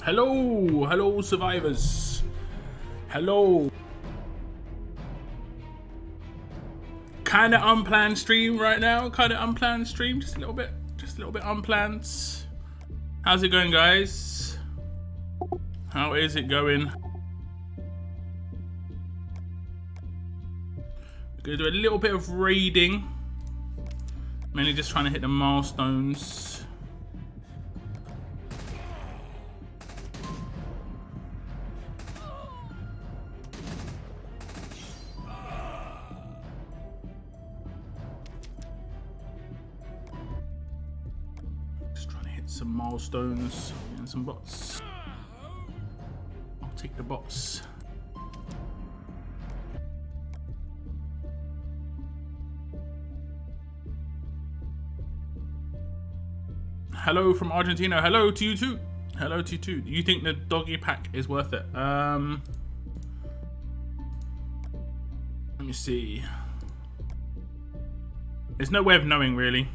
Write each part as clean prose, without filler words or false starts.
Hello, hello survivors. Hello. Kinda unplanned stream right now. Kinda unplanned stream. Just a little bit unplanned. How's it going, guys? How is it going? We're gonna do a little bit of raiding. Mainly just trying to hit the milestones. Some milestones and some bots. I'll take the bots. Hello from Argentina. Hello to you too. Hello to you too. You think the doggy pack is worth it? Let me see. There's no way of knowing, really.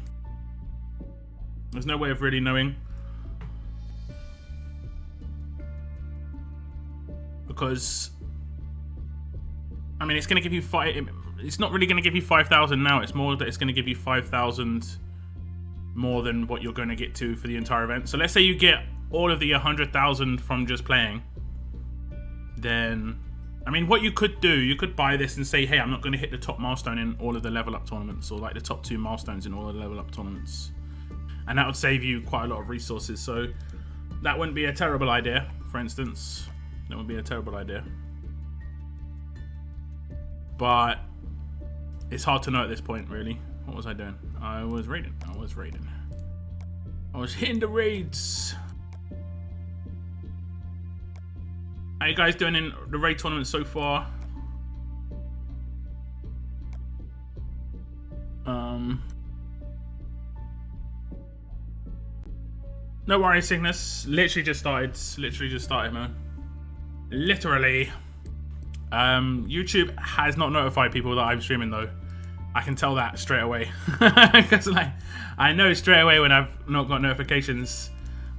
There's no way of really knowing, because I mean, it's going to give you it's not really going to give you 5,000 now. It's more that it's going to give you 5,000 more than what you're going to get to for the entire event. So let's say you get all of the 100,000 from just playing. Then, I mean, what you could do, you could buy this and say, hey, I'm not going to hit the top milestone in all of the level up tournaments, or like the top 2 milestones in all of the level up tournaments. And that would save you quite a lot of resources. So that wouldn't be a terrible idea, for instance. That would be a terrible idea. But it's hard to know at this point, really. What was I doing? I was raiding. I was hitting the raids. How you guys doing in the raid tournament so far? No worries, Cygnus. Literally just started, man. Literally. YouTube has not notified people that I'm streaming, though. I can tell that straight away. Because, like, I know straight away when I've not got notifications.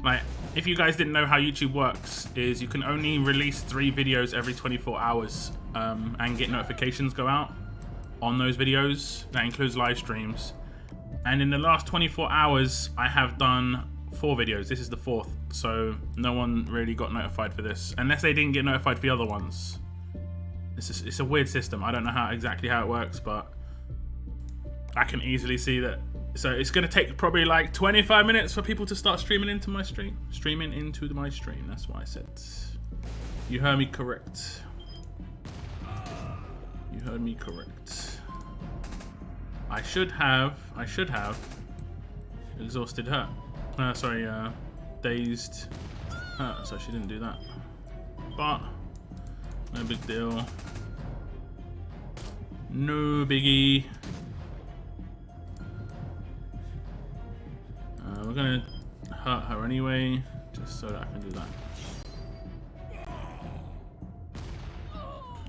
Like, if you guys didn't know how YouTube works, is you can only release 3 videos every 24 hours and get notifications go out on those videos. That includes live streams. And in the last 24 hours, I have done 4 videos. This is the 4th, so no one really got notified for this, unless they didn't get notified for the other ones. It's a weird system. I don't know exactly how it works, but I can easily see that. So it's going to take probably like 25 minutes for people to start streaming into my stream. That's what I said. You heard me correct. You heard me correct. I should have exhausted her. Dazed her, so she didn't do that. But no big deal. No biggie. We're gonna hurt her anyway, just so that I can do that.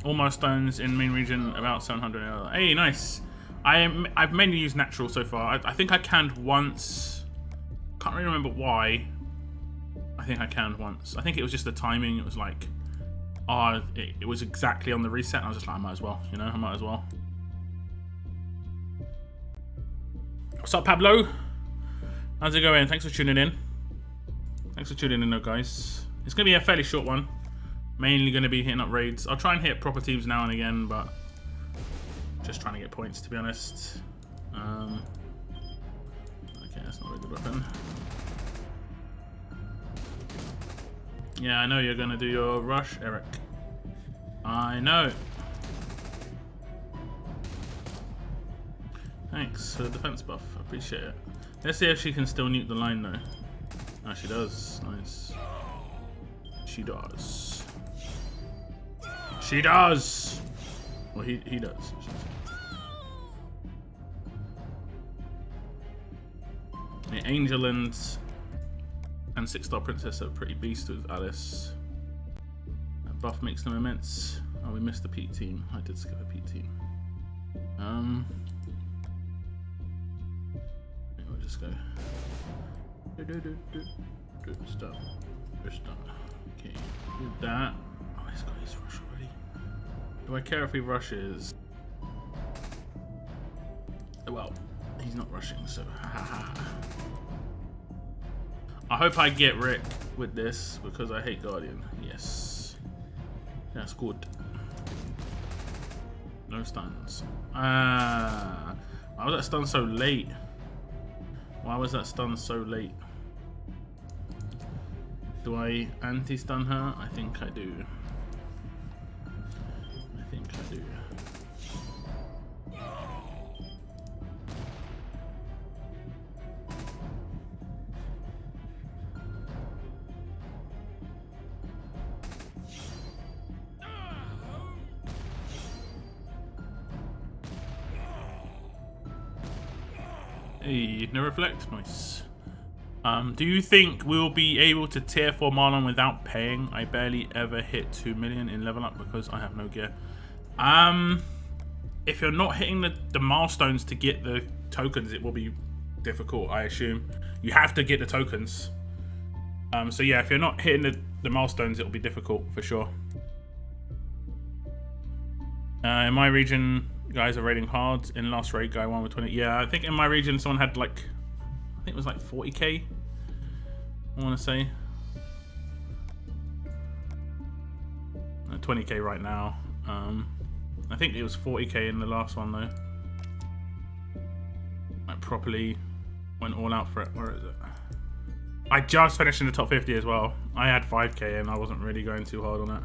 All milestones in main region about 700. Hey, nice. I've mainly used natural so far. I think I canned once. Can't really remember why. I think I canned once. I think it was just the timing. It was like, it was exactly on the reset. And I was just like, I might as well, you know, I might as well. What's up, Pablo? How's it going? Thanks for tuning in. Thanks for tuning in, though, guys. It's gonna be a fairly short one. Mainly gonna be hitting up raids. I'll try and hit proper teams now and again, but just trying to get points, to be honest. Okay, that's not a good weapon. Yeah, I know you're gonna do your rush, Eric. I know. Thanks for the defense buff. I appreciate it. Let's see if she can still nuke the line, though. Oh, she does. Nice. She does. She does! Well, he does. The Angel and 6-star Princess are pretty beast with Alice. That buff makes them immense. Oh, we missed the Pete team. I did skip a Pete team. We'll just go. Stop. Stop. Okay, with that. Oh, he's got his rush already. Do I care if he rushes? Well, he's not rushing, so haha. I hope I get Rick with this because I hate Guardian. Yes. That's good. No stuns. Why was that stun so late? Why was that stun so late? Do I anti-stun her? I think I do. I think I do. Hey, no reflect, nice. Do you think we'll be able to tier 4 Marlon without paying? I barely ever hit 2 million in level up because I have no gear. If you're not hitting the milestones to get the tokens, it will be difficult, I assume. You have to get the tokens. So yeah, if you're not hitting the milestones, it will be difficult for sure. In my region, guys are raiding hard. In last raid, guy won with 20. Yeah, I think in my region, someone had like, I think it was like 40k. I want to say 20k right now. I think it was 40k in the last one though. I properly went all out for it. Where is it? I just finished in the top 50 as well. I had 5k and I wasn't really going too hard on it.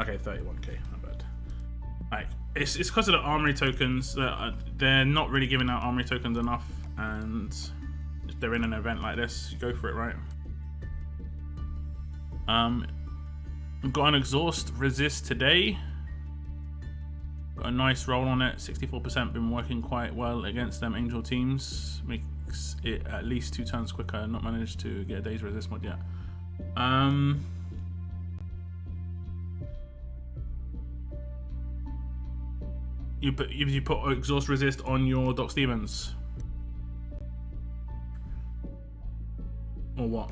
Okay, 31k. Not bad. Like it's because of the armory tokens that they're not really giving out armory tokens enough, and if they're in an event like this, you go for it, right? Got an exhaust resist today. Got a nice roll on it. 64% been working quite well against them angel teams. Makes it at least 2 turns quicker. Not managed to get a day's resist mod yet. You put exhaust resist on your Doc Stevens, or what?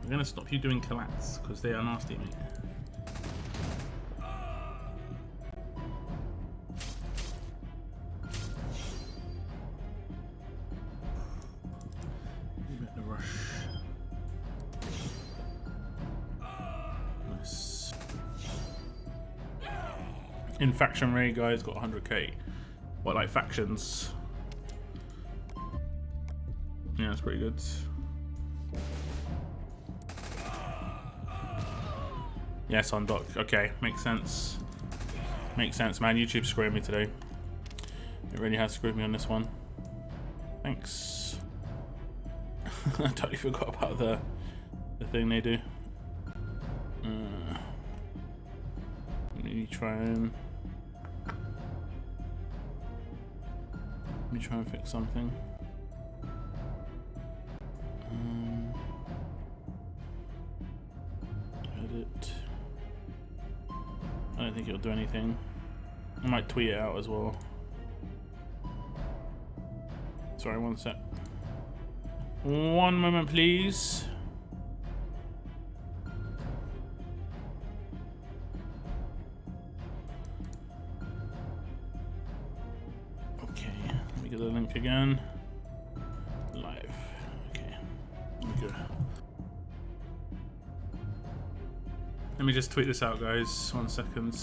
I'm gonna stop you doing collats because they are nasty, mate. You better rush. Nice. In faction raid, guys, got 100k. What, like factions? Yeah, that's pretty good. Yes, on Doc. Okay, makes sense. Makes sense, man. YouTube's screwing me today. It really has screwed me on this one. Thanks. I totally forgot about the thing they do. Let me try and fix something. Edit. I don't think it'll do anything. I might tweet it out as well. Sorry, one sec. One moment, please. Okay, let me get the link again. Live. Okay, there we go. Let me just tweet this out, guys. 1 second.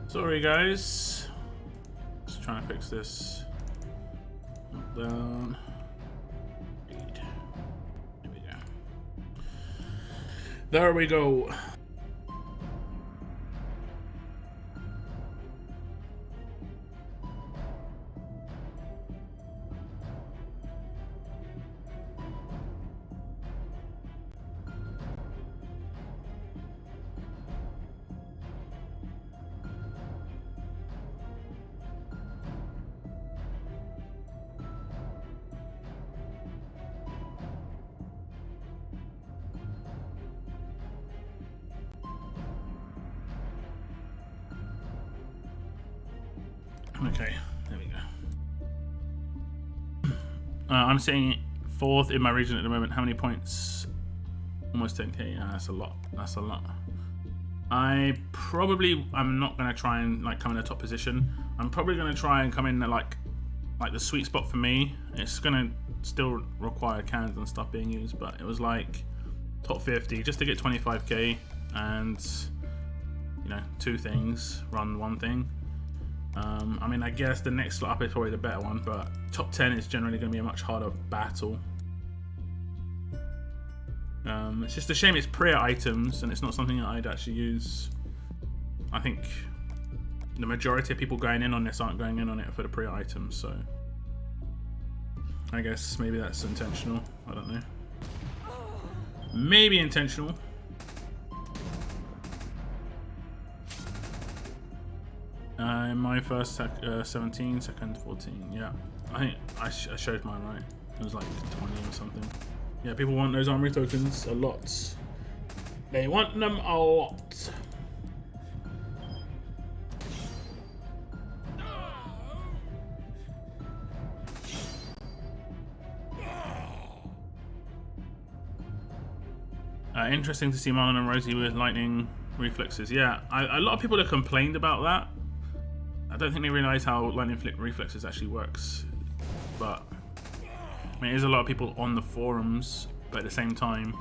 Sorry guys, just trying to fix this. Down. There we go. There we go. Okay, there we go. I'm sitting 4th in my region at the moment. How many points? Almost 10k. Yeah, that's a lot. That's a lot. I'm not gonna try and like come in a top position. I'm probably gonna try and come in at like the sweet spot for me. It's gonna still require cans and stuff being used, but it was like top 50 just to get 25k and you know 2 things, run 1 thing. I mean, I guess the next slot up is probably the better one, but top 10 is generally going to be a much harder battle. It's just a shame it's prayer items and it's not something that I'd actually use. I think the majority of people going in on this aren't going in on it for the prayer items, so I guess maybe that's intentional. I don't know. Maybe intentional. My first 17, second 14. Yeah, I think I showed mine right. It was like 20 or something. Yeah, people want those armory tokens a lot. They want them a lot. Interesting to see Marlon and Rosie with lightning reflexes. Yeah, a lot of people have complained about that. I don't think they realise how lightning reflexes actually works, but I mean, there's a lot of people on the forums, but at the same time,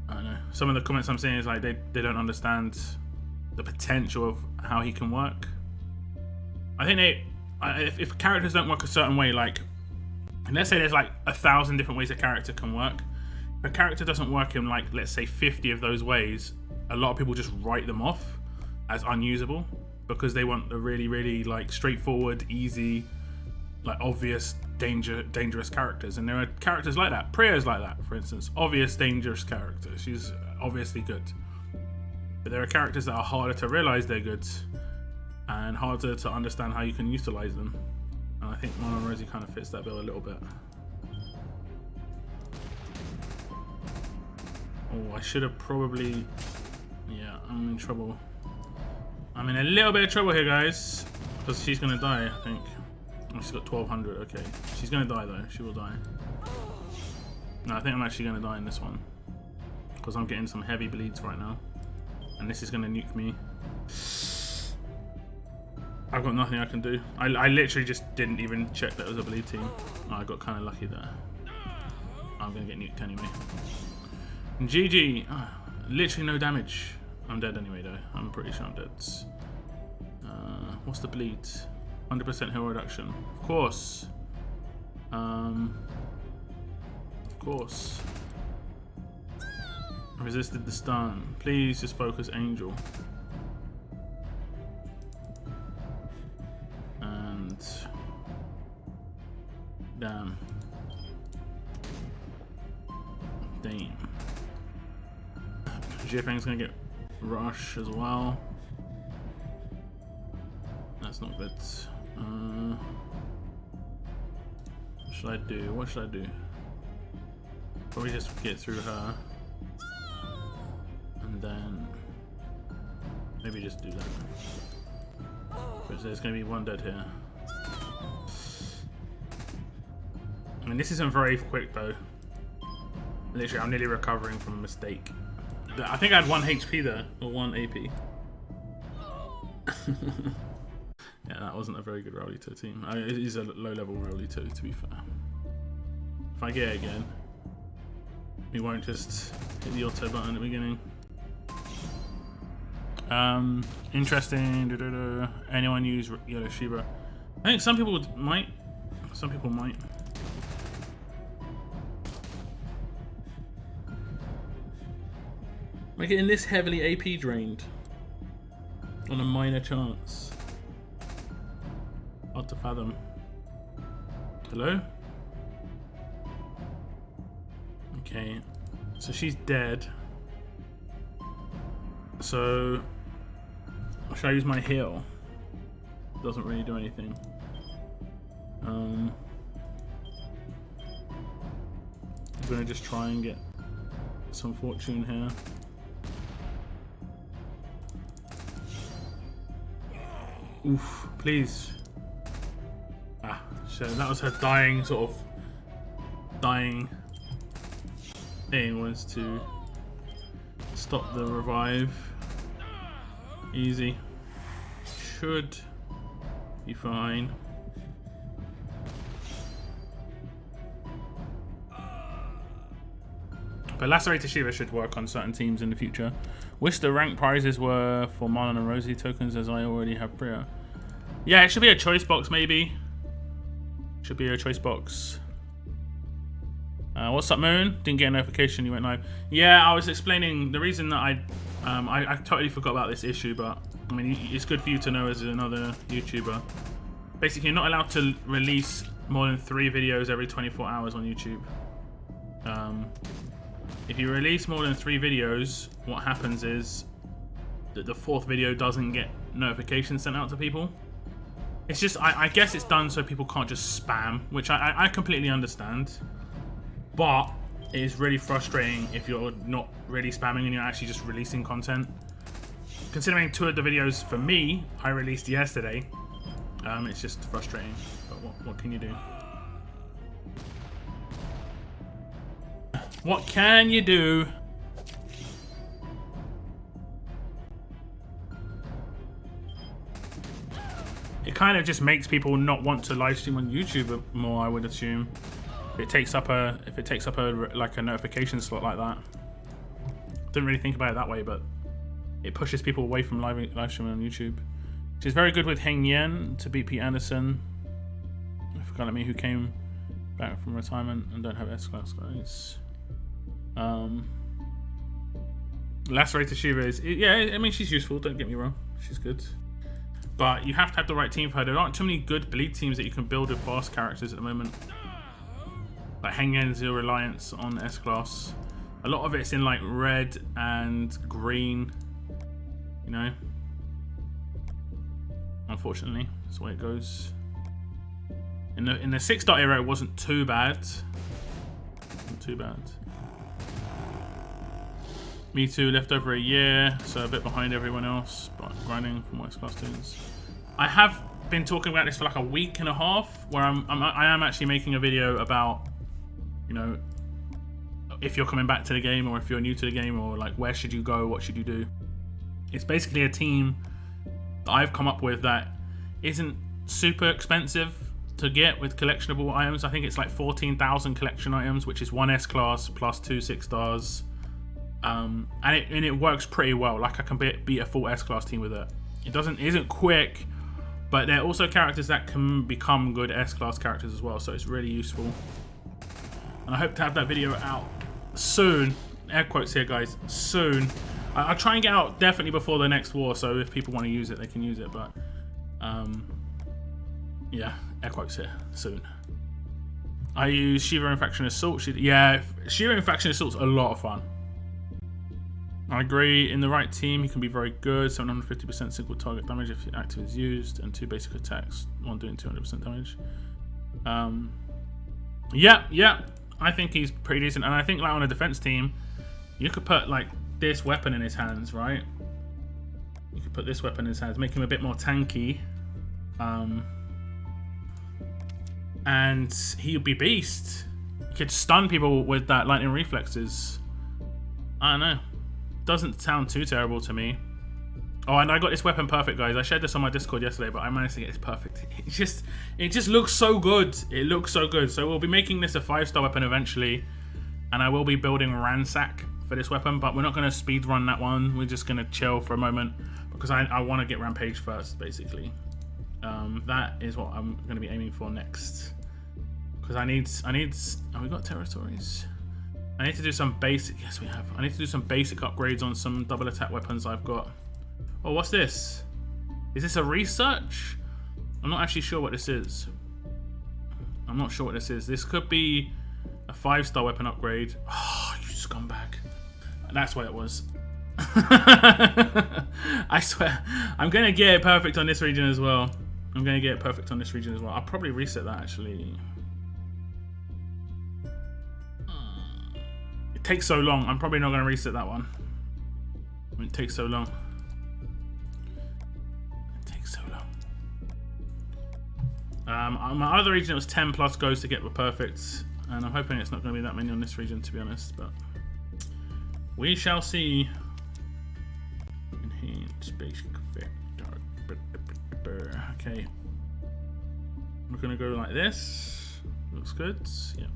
I don't know. Some of the comments I'm seeing is like they don't understand the potential of how he can work. I think if characters don't work a certain way, like let's say there's like 1,000 different ways a character can work. If a character doesn't work in like let's say 50 of those ways, a lot of people just write them off as unusable, because they want a really like straightforward, easy, like obvious dangerous characters. And there are characters like that. Priya's like that, for instance. Obvious dangerous character. She's obviously good. But there are characters that are harder to realize they're good and harder to understand how you can utilize them. And I think Mono Rosie kind of fits that bill a little bit. Oh, I should have probably... Yeah, I'm in trouble. I'm in a little bit of trouble here, guys, because she's gonna die, I think. Oh, she's got 1200. Okay, she's gonna die though. She will die. No, I think I'm actually gonna die in this one because I'm getting some heavy bleeds right now, and this is gonna nuke me. I've got nothing I can do. I literally just didn't even check that it was a bleed team. Oh, I got kind of lucky there. I'm gonna get nuked anyway. And GG. Oh, literally no damage. I'm dead anyway though. I'm pretty sure I'm dead. What's the bleed? 100% heal reduction. Of course. Of course. Resisted the stun. Please just focus Angel. And... Damn. Damn. Jiafeng's gonna get rush as well. That's not good. What should I do? What should I do? Probably just get through her. And then maybe just do that. Because there's going to be one dead here. I mean, this isn't very quick though. Literally, I'm nearly recovering from a mistake. I think I had 1 HP there, or 1 AP. Yeah, that wasn't a very good Rowlito team. I mean, it is a low-level Rowlito, to be fair. If I get it again, we won't just hit the auto button at the beginning. Interesting. Anyone use yellow Shiva? I think some people might. Some people might. We're getting this heavily AP drained on a minor chance. Hard to fathom. Hello? Okay, so she's dead. So should I use my heal? Doesn't really do anything. I'm gonna just try and get some fortune here. Oof, please. Ah, so that was her dying thing, was to stop the revive. Easy. Should be fine. But Lacerator Shiva should work on certain teams in the future. Wish the rank prizes were for Marlon and Rosie tokens, as I already have Priya. Yeah, it should be a choice box maybe. Should be a choice box. What's up, Moon? Didn't get a notification you went live. Yeah, I was explaining the reason that I totally forgot about this issue, but I mean, it's good for you to know as another YouTuber. Basically, you're not allowed to release more than 3 videos every 24 hours on YouTube. If you release more than 3 videos, what happens is that the 4th video doesn't get notifications sent out to people. It's just, I guess it's done so people can't just spam, which I completely understand. But it is really frustrating if you're not really spamming and you're actually just releasing content. Considering 2 of the videos for me, I released yesterday, it's just frustrating. But what can you do? What can you do? It kind of just makes people not want to live stream on YouTube more, I would assume. If it takes up a like a notification slot like that. Didn't really think about it that way, but it pushes people away from live streaming on YouTube. She's very good with Heng Yen to beat Pete Anderson. I forgot at me who came back from retirement and don't have S-Class guys. Lacerator Shiva is, yeah, I mean, she's useful, don't get me wrong, she's good. But you have to have the right team for her. There aren't too many good bleed teams that you can build with fast characters at the moment. Like Heng Yen, Zero Reliance on S-Class. A lot of it's in like red and green, you know. Unfortunately, that's the way it goes. In the 6-star era, it wasn't too bad. Not too bad. Me too, left over a year, so a bit behind everyone else, but grinding for my S-Class students. I have been talking about this for like a week and a half, where I am actually making a video about, you know, if you're coming back to the game or if you're new to the game, or like where should you go, what should you do. It's basically a team that I've come up with that isn't super expensive to get with collectionable items. I think it's like 14,000 collection items, which is 1 S-Class plus 2 6-stars. And it works pretty well. Like I can beat a full S-Class team with it. It isn't quick, but they're also characters that can become good S-Class characters as well, so it's really useful. And I hope to have that video out soon. Air quotes here, guys. Soon. I'll try and get out definitely before the next war, so if people want to use it, they can use it. But yeah, air quotes here. Soon. I use Shiva Infection Assault. Yeah, Shiva Infection Assault's a lot of fun. I agree. In the right team, he can be very good. 750% single target damage if active is used, and 2 basic attacks, one doing 200% damage. Yeah. I think he's pretty decent, and I think like on a defense team, you could put like this weapon in his hands, right? You could put this weapon in his hands, make him a bit more tanky, and he would be beast. You could stun people with that lightning reflexes. I don't know. Doesn't sound too terrible to me. Oh, and I got this weapon perfect, guys. I shared this on my Discord yesterday, but I managed to get this perfect. It just looks so good. It looks so good. So we'll be making this a 5-star weapon eventually, and I will be building Ransack for this weapon, but we're not going to speed run that one. We're just going to chill for a moment. because I want to get Rampage first, basically. That is what I'm going to be aiming for next. Because I need. Oh, we got territories. I need to do some basic. Yes, we have. I need to do some basic upgrades on some double attack weapons I've got. Oh, what's this? Is this a research? I'm not actually sure what this is. I'm not sure what this is. This could be a 5-star weapon upgrade. Oh, you scumbag. That's what it was. I swear. I'm going to get it perfect on this region as well. I'll probably reset that, actually. It takes so long. I'm probably not going to reset that one. It takes so long. On my other region, it was 10 plus goes to get the perfect, and I'm hoping it's not going to be that many on this region, to be honest, but we shall see. Enhance basic vector. Okay, we're going to go like this. Looks good. Yeah.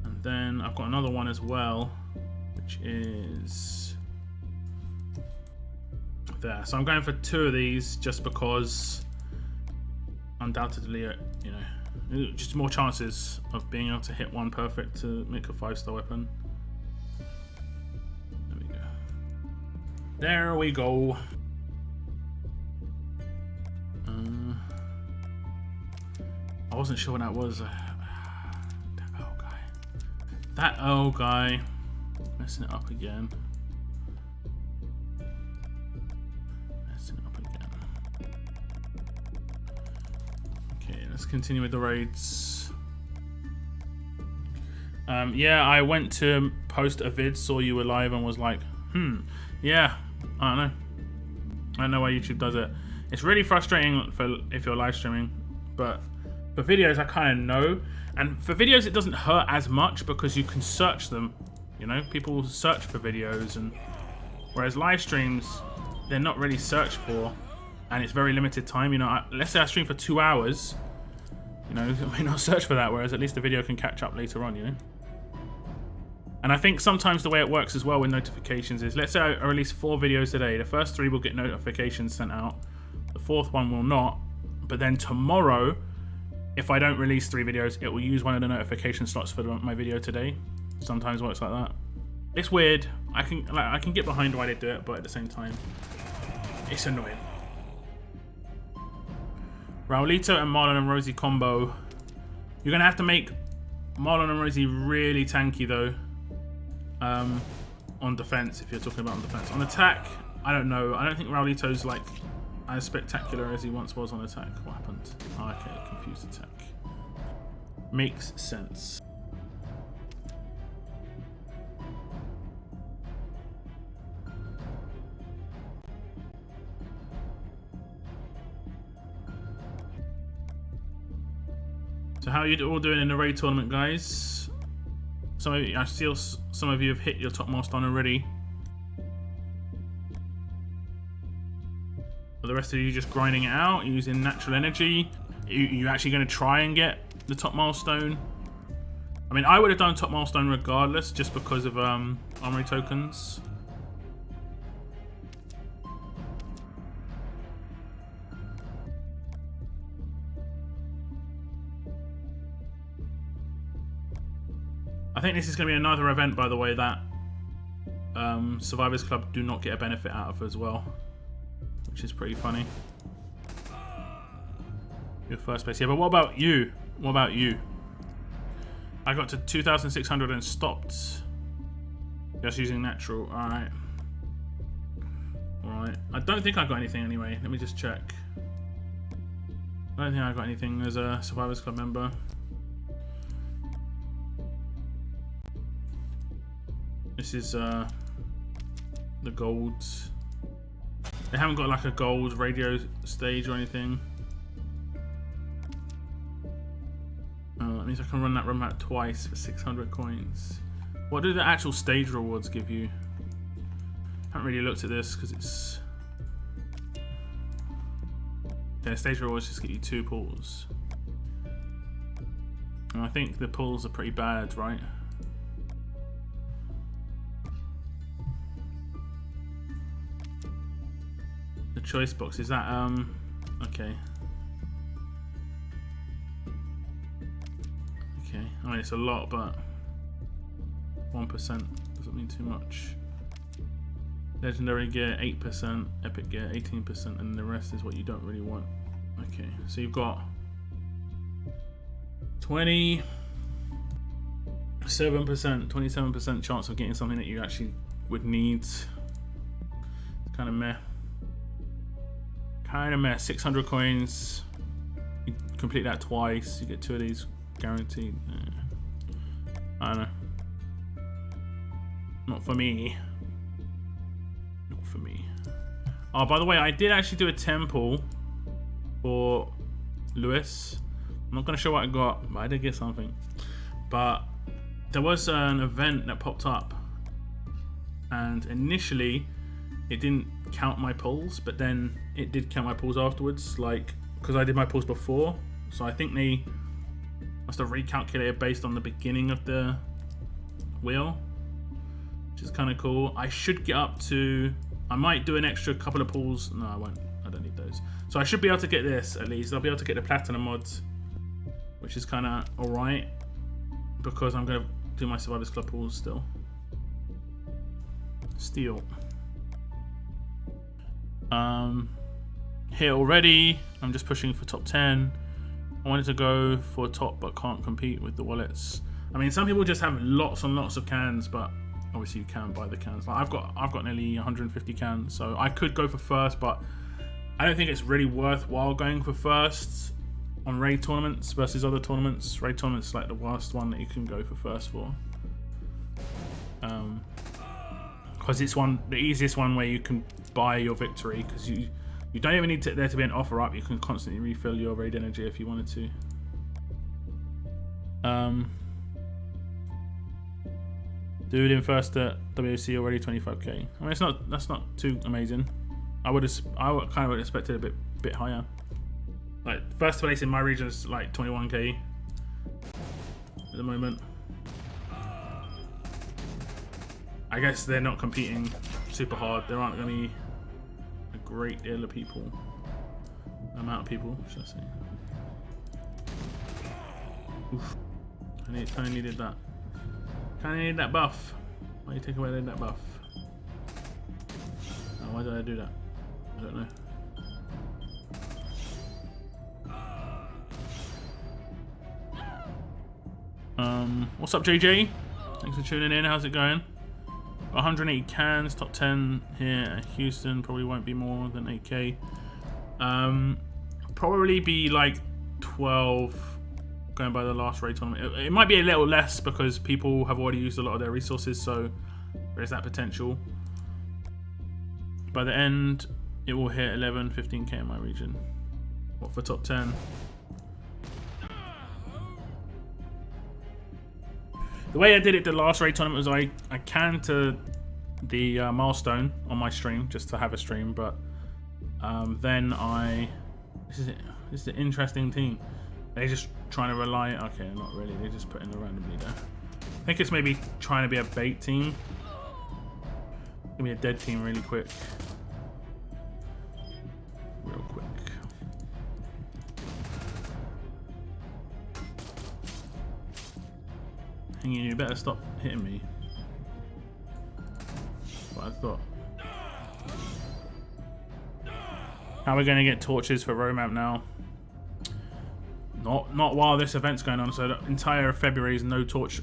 And then I've got another one as well, which is there. So I'm going for 2 of these just because. Undoubtedly, you know, just more chances of being able to hit one perfect to make a 5-star weapon. There we go. There we go. I wasn't sure what that was. That old guy. Messing it up again. Let's continue with the raids. Yeah, I went to post a vid, saw you were live, and was like, yeah, I don't know. I don't know why YouTube does it. It's really frustrating for if you're live streaming, but for videos, I kind of know. And for videos, it doesn't hurt as much because you can search them. You know, people search for videos, and whereas live streams, they're not really searched for, and it's very limited time. You know, let's say I stream for 2 hours. You know, I may not search for that, whereas at least the video can catch up later on, you know? And I think sometimes the way it works as well with notifications is, let's say I release 4 videos today. The first 3 will get notifications sent out. The 4th one will not. But then tomorrow, if I don't release 3 videos, it will use one of the notification slots for my video today. Sometimes works like that. It's weird. I can get behind why they do it, but at the same time, it's annoying. Raulito and Marlon and Rosie combo. You're going to have to make Marlon and Rosie really tanky, though. On defense, if you're talking about on defense. On attack, I don't know. I don't think Raulito's like as spectacular as he once was on attack. What happened? Oh, okay, confused attack. Makes sense. So how are you all doing in the raid tournament, guys? I see some of you have hit your top milestone already. Are the rest of you just grinding it out, using natural energy? You actually going to try and get the top milestone? I mean, I would have done top milestone regardless, just because of armory tokens. I think this is going to be another event, by the way, that Survivors Club do not get a benefit out of as well, which is pretty funny. Your first place, yeah. But what about you? What about you? I got to 2,600 and stopped. Just using natural. All right. All right. I don't think I got anything anyway. Let me just check. I don't think I got anything as a Survivors Club member. This is the gold. They haven't got like a gold radio stage or anything. Oh, that means I can run that run map twice for 600 coins. What do the actual stage rewards give you? I haven't really looked at this because it's... Yeah, stage rewards just get you 2 pulls. And I think the pulls are pretty bad, right? choice box. Is that okay. Okay. I mean, it's a lot, but 1% doesn't mean too much. Legendary gear 8%, epic gear 18%, and the rest is what you don't really want. Okay, so you've got 27% chance of getting something that you actually would need. It's kind of meh. 600 coins. You complete that twice, you get 2 of these guaranteed. I don't know. Not for me. Not for me. Oh, by the way, I did actually do a temple for Lewis. I'm not going to show what I got, but I did get something. But there was an event that popped up, and initially it didn't count my pulls, but then it did count my pulls afterwards, like, because I did my pulls before. So I think they must have recalculated based on the beginning of the wheel, which is kind of cool. I should get up to, I might do an extra couple of pulls. No, I won't. I don't need those. So I should be able to get this at least. I'll be able to get the platinum mods, which is kind of alright, because I'm going to do my Survivors Club pulls still. Steel. Here already. I'm just pushing for top 10. I wanted to go for top, but can't compete with the wallets. I mean, some people just have lots and lots of cans, but obviously you can buy the cans. Like I've got nearly 150 cans, so I could go for first, but I don't think it's really worthwhile going for first on raid tournaments versus other tournaments. Raid tournaments is like the worst one that you can go for first for, because it's the easiest one where you can buy your victory, because you don't even need there to be an offer up. You can constantly refill your raid energy if you wanted to. Dude in first at WC already 25k. I mean, that's not too amazing. I kind of expect it a bit higher. Like first place in my region is like 21k at the moment. I guess they're not competing super hard. There aren't going to be a great deal of people. Amount of people, should I say. Oof. I kind of needed that. Kind of needed that buff. Why you take away that buff? Oh, why did I do that? I don't know. What's up, JJ? Thanks for tuning in. How's it going? 180 cans, top 10 here at Houston. Probably won't be more than 8k. Probably be like 12 going by the last raid tournament. It might be a little less because people have already used a lot of their resources, so there's that potential. By the end, it will hit 11, 15k in my region. What for top 10? The way I did it the last raid tournament was I canned to the milestone on my stream just to have a stream, but then this is an interesting team. They're just trying to rely. Okay, not really. They just put in the randomly there. I think it's maybe trying to be a bait team. Give me a dead team really quick. Real quick. Hanging, you better stop hitting me. That's what I thought. How are we going to get torches for Romamp now? Not while this event's going on. So the entire February is no torch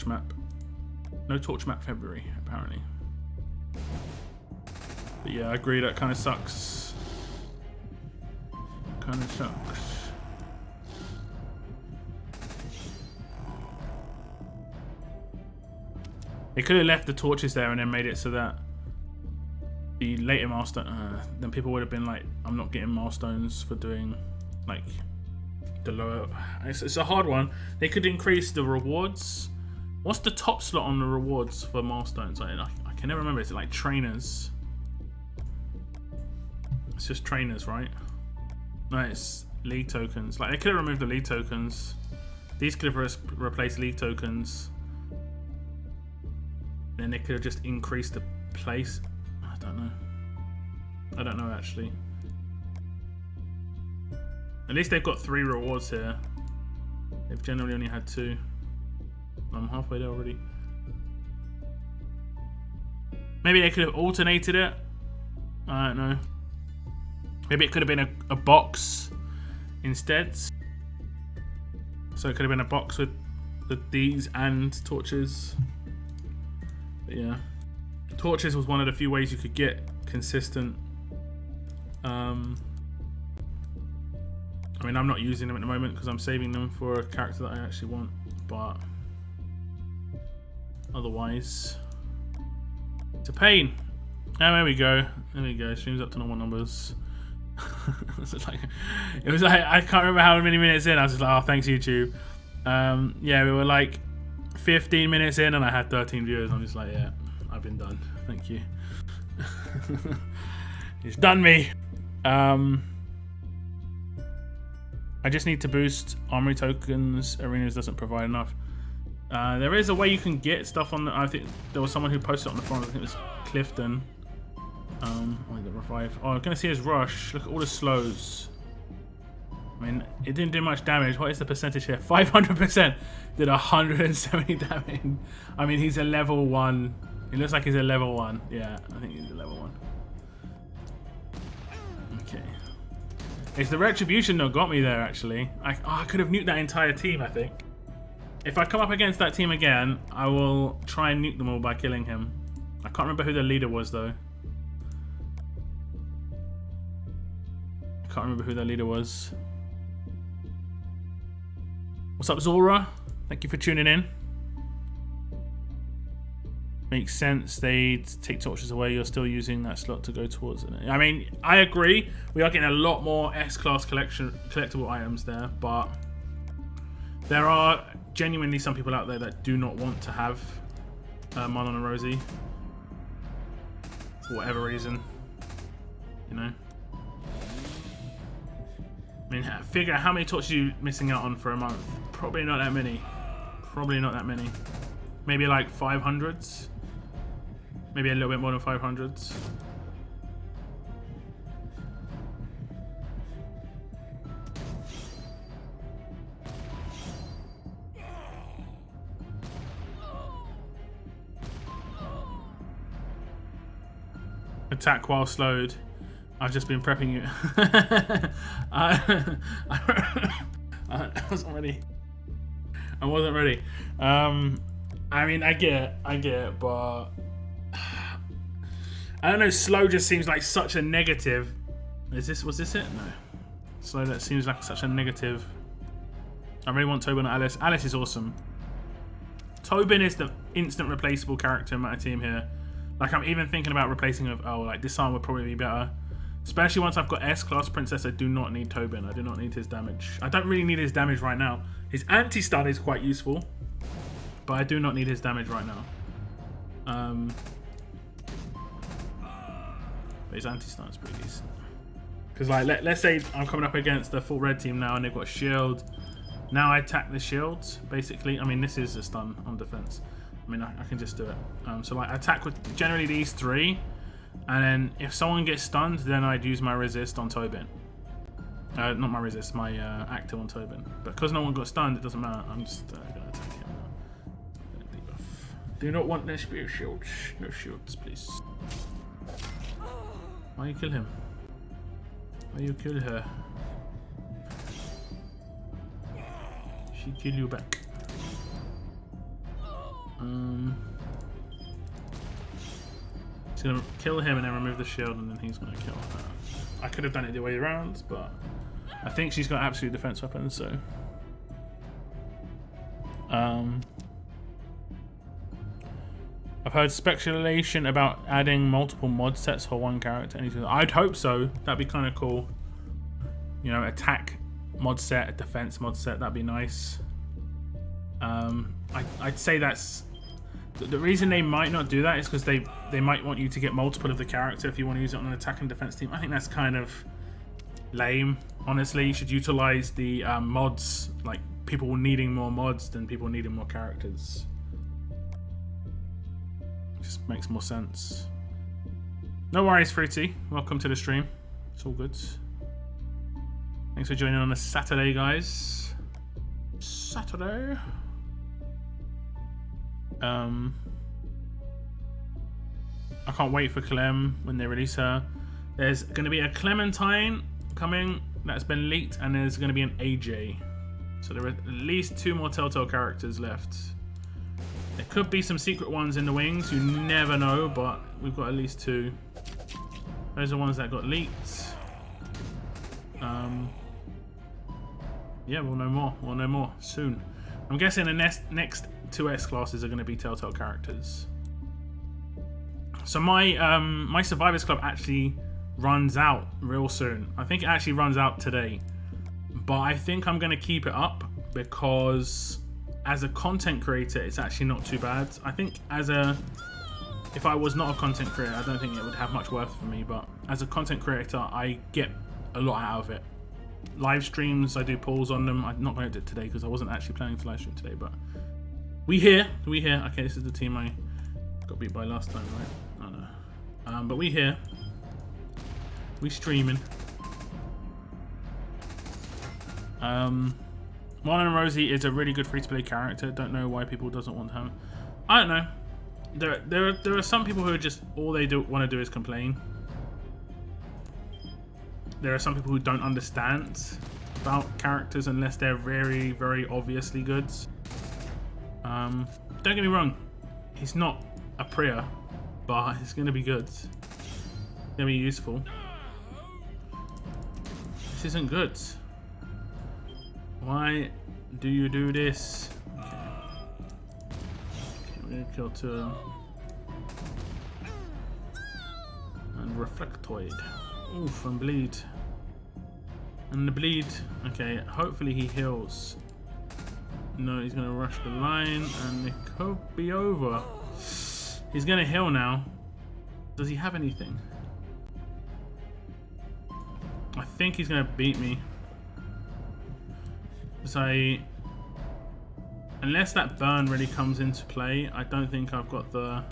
map. No torch map February apparently. But yeah, I agree. That kind of sucks. Kind of sucks. They could have left the torches there and then made it so that the later milestone, then people would have been like, I'm not getting milestones for doing like the lower. It's a hard one. They could increase the rewards. What's the top slot on the rewards for milestones? I can never remember. Is it like trainers? It's just trainers, right? No, it's league tokens. Like they could have removed the league tokens. These could have replaced league tokens. Then they could have just increased the place. I don't know. I don't know actually. At least they've got 3 rewards here. They've generally only had 2. I'm halfway there already. Maybe they could have alternated it. I don't know. Maybe it could have been a box instead. So it could have been a box with these and torches. But yeah. Torches was one of the few ways you could get consistent. I mean, I'm not using them at the moment because I'm saving them for a character that I actually want. But otherwise, it's a pain. Oh, there we go. There we go. Streams up to normal numbers. it was like I can't remember how many minutes in. I was just like, oh, thanks YouTube. Yeah, we were like 15 minutes in, and I had 13 viewers. I'm just like, yeah, I've been done. Thank you. It's done me. I just need to boost armory tokens. Arenas doesn't provide enough. There is a way you can get stuff on the. I think there was someone who posted it on the forum. I think it was Clifton. Oh, the revive. Oh, I'm gonna see his rush. Look at all the slows. I mean, it didn't do much damage. What is the percentage here? 500%. Did 170 damage. I mean, he's a level 1. It looks like he's a level 1. Yeah, I think he's a level 1. Okay. It's the retribution that got me there, actually. I could have nuked that entire team, I think. If I come up against that team again, I will try and nuke them all by killing him. I can't remember who the leader was, though. I can't remember who their leader was. What's up, Zora? Thank you for tuning in. Makes sense. They take torches away. You're still using that slot to go towards it. I mean, I agree. We are getting a lot more S-class collectible items there, but there are genuinely some people out there that do not want to have Marlon and Rosie for whatever reason. You know. I mean, figure out how many torches you're missing out on for a month. Probably not that many. Probably not that many. Maybe like 500s. Maybe a little bit more than 500s. Attack while slowed. I've just been prepping you. I wasn't ready. I wasn't ready. I mean, I get it, but I don't know. Slow just seems like such a negative. Was this it? No. Slow, that seems like such a negative. I really want Tobin and Alice. Alice is awesome. Tobin is the instant replaceable character in my team here. Like, I'm even thinking about replacing him with, oh, like, Disarm would probably be better. Especially once I've got S-Class Princess, I do not need Tobin. I do not need his damage. I don't really need his damage right now. His anti-stun is quite useful, but I do not need his damage right now. But his anti-stun is pretty decent. Because, like, let's say I'm coming up against the full red team now and they've got a shield. Now I attack the shields, basically. I mean, this is a stun on defense. I mean, I can just do it. So, like, I attack with generally these 3. And then if someone gets stunned, then I'd use my resist on Tobin. Not my resist, my active on Tobin. But because no one got stunned, it doesn't matter. I'm just going to attack him now. Do not want there to be a shield. No shields, please. Why you kill him? Why you kill her? She kill you back. He's gonna kill him and then remove the shield, and then he's gonna kill her. I could have done it the way around, but I think she's got absolute defense weapons, so. I've heard speculation about adding multiple mod sets for one character. I'd hope so. That'd be kind of cool. You know, attack mod set, a defense mod set. That'd be nice. I'd say that's the reason they might not do that is because they might want you to get multiple of the character if you want to use it on an attack and defense team. I think that's kind of lame. Honestly, you should utilize the mods, like people needing more mods than people needing more characters. Just makes more sense. No worries, Fruity. Welcome to the stream. It's all good. Thanks for joining on a Saturday, guys. Saturday. I can't wait for Clem when they release her. There's going to be a Clementine coming that's been leaked, and there's going to be an AJ. So there are at least 2 more Telltale characters left. There could be some secret ones in the wings. You never know, but we've got at least 2. Those are ones that got leaked. Yeah, we'll know more. We'll know more soon. I'm guessing the next 2 S classes are going to be Telltale characters. So my Survivors Club actually runs out real soon. I think it actually runs out today. But I think I'm going to keep it up because as a content creator, it's actually not too bad. I think if I was not a content creator, I don't think it would have much worth for me. But as a content creator, I get a lot out of it. Live streams, I do polls on them. I'm not going to do it today because I wasn't actually planning to live stream today. But we here. Okay, this is the team I got beat by last time, right? I don't know. But we here. We streaming. Marlon and Rosie is a really good free-to-play character. Don't know why people doesn't want him. I don't know. There are some people who are just all they want to do is complain. There are some people who don't understand about characters unless they're very, very obviously good. Don't get me wrong, he's not a Priya, but he's gonna be good. It's gonna be useful. This isn't good. Why do you do this? Okay. We're gonna kill 2 of them. And Reflectoid. Oof, and bleed. And the bleed. Okay, hopefully he heals. No, he's gonna rush the line and it could be over. He's gonna heal now. Does he have anything? I think he's gonna beat me. Unless that burn really comes into play, I don't think I've got the...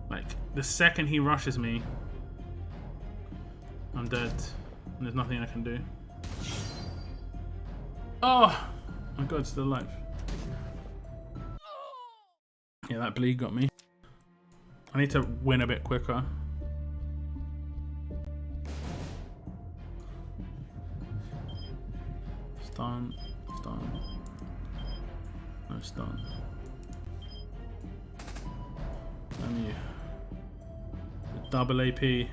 Like, the second he rushes me, I'm dead. And there's nothing I can do. Oh! My God, still alive. Yeah, that bleed got me. I need to win a bit quicker. Stun. Stun. No stun. Damn you. Double AP.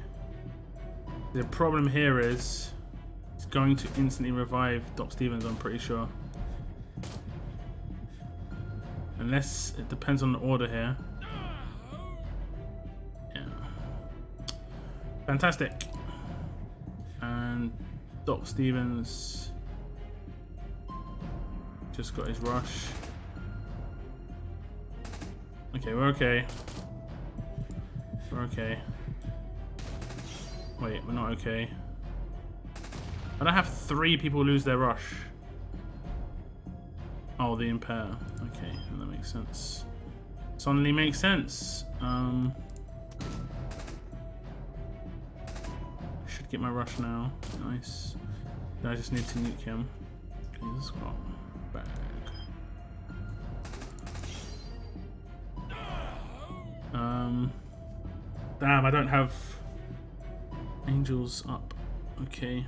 The problem here is it's going to instantly revive Doc Stevens, I'm pretty sure. Unless it depends on the order here. Yeah. Fantastic. And Doc Stevens just got his rush. Okay, we're okay. We're okay. Wait, we're not okay. I don't have 3 people lose their rush. Oh, the impair. Okay, that makes sense. Suddenly makes sense. Should get my rush now. Nice. I just need to nuke him. Okay, this is got bag. Damn, I don't have angels up. Okay.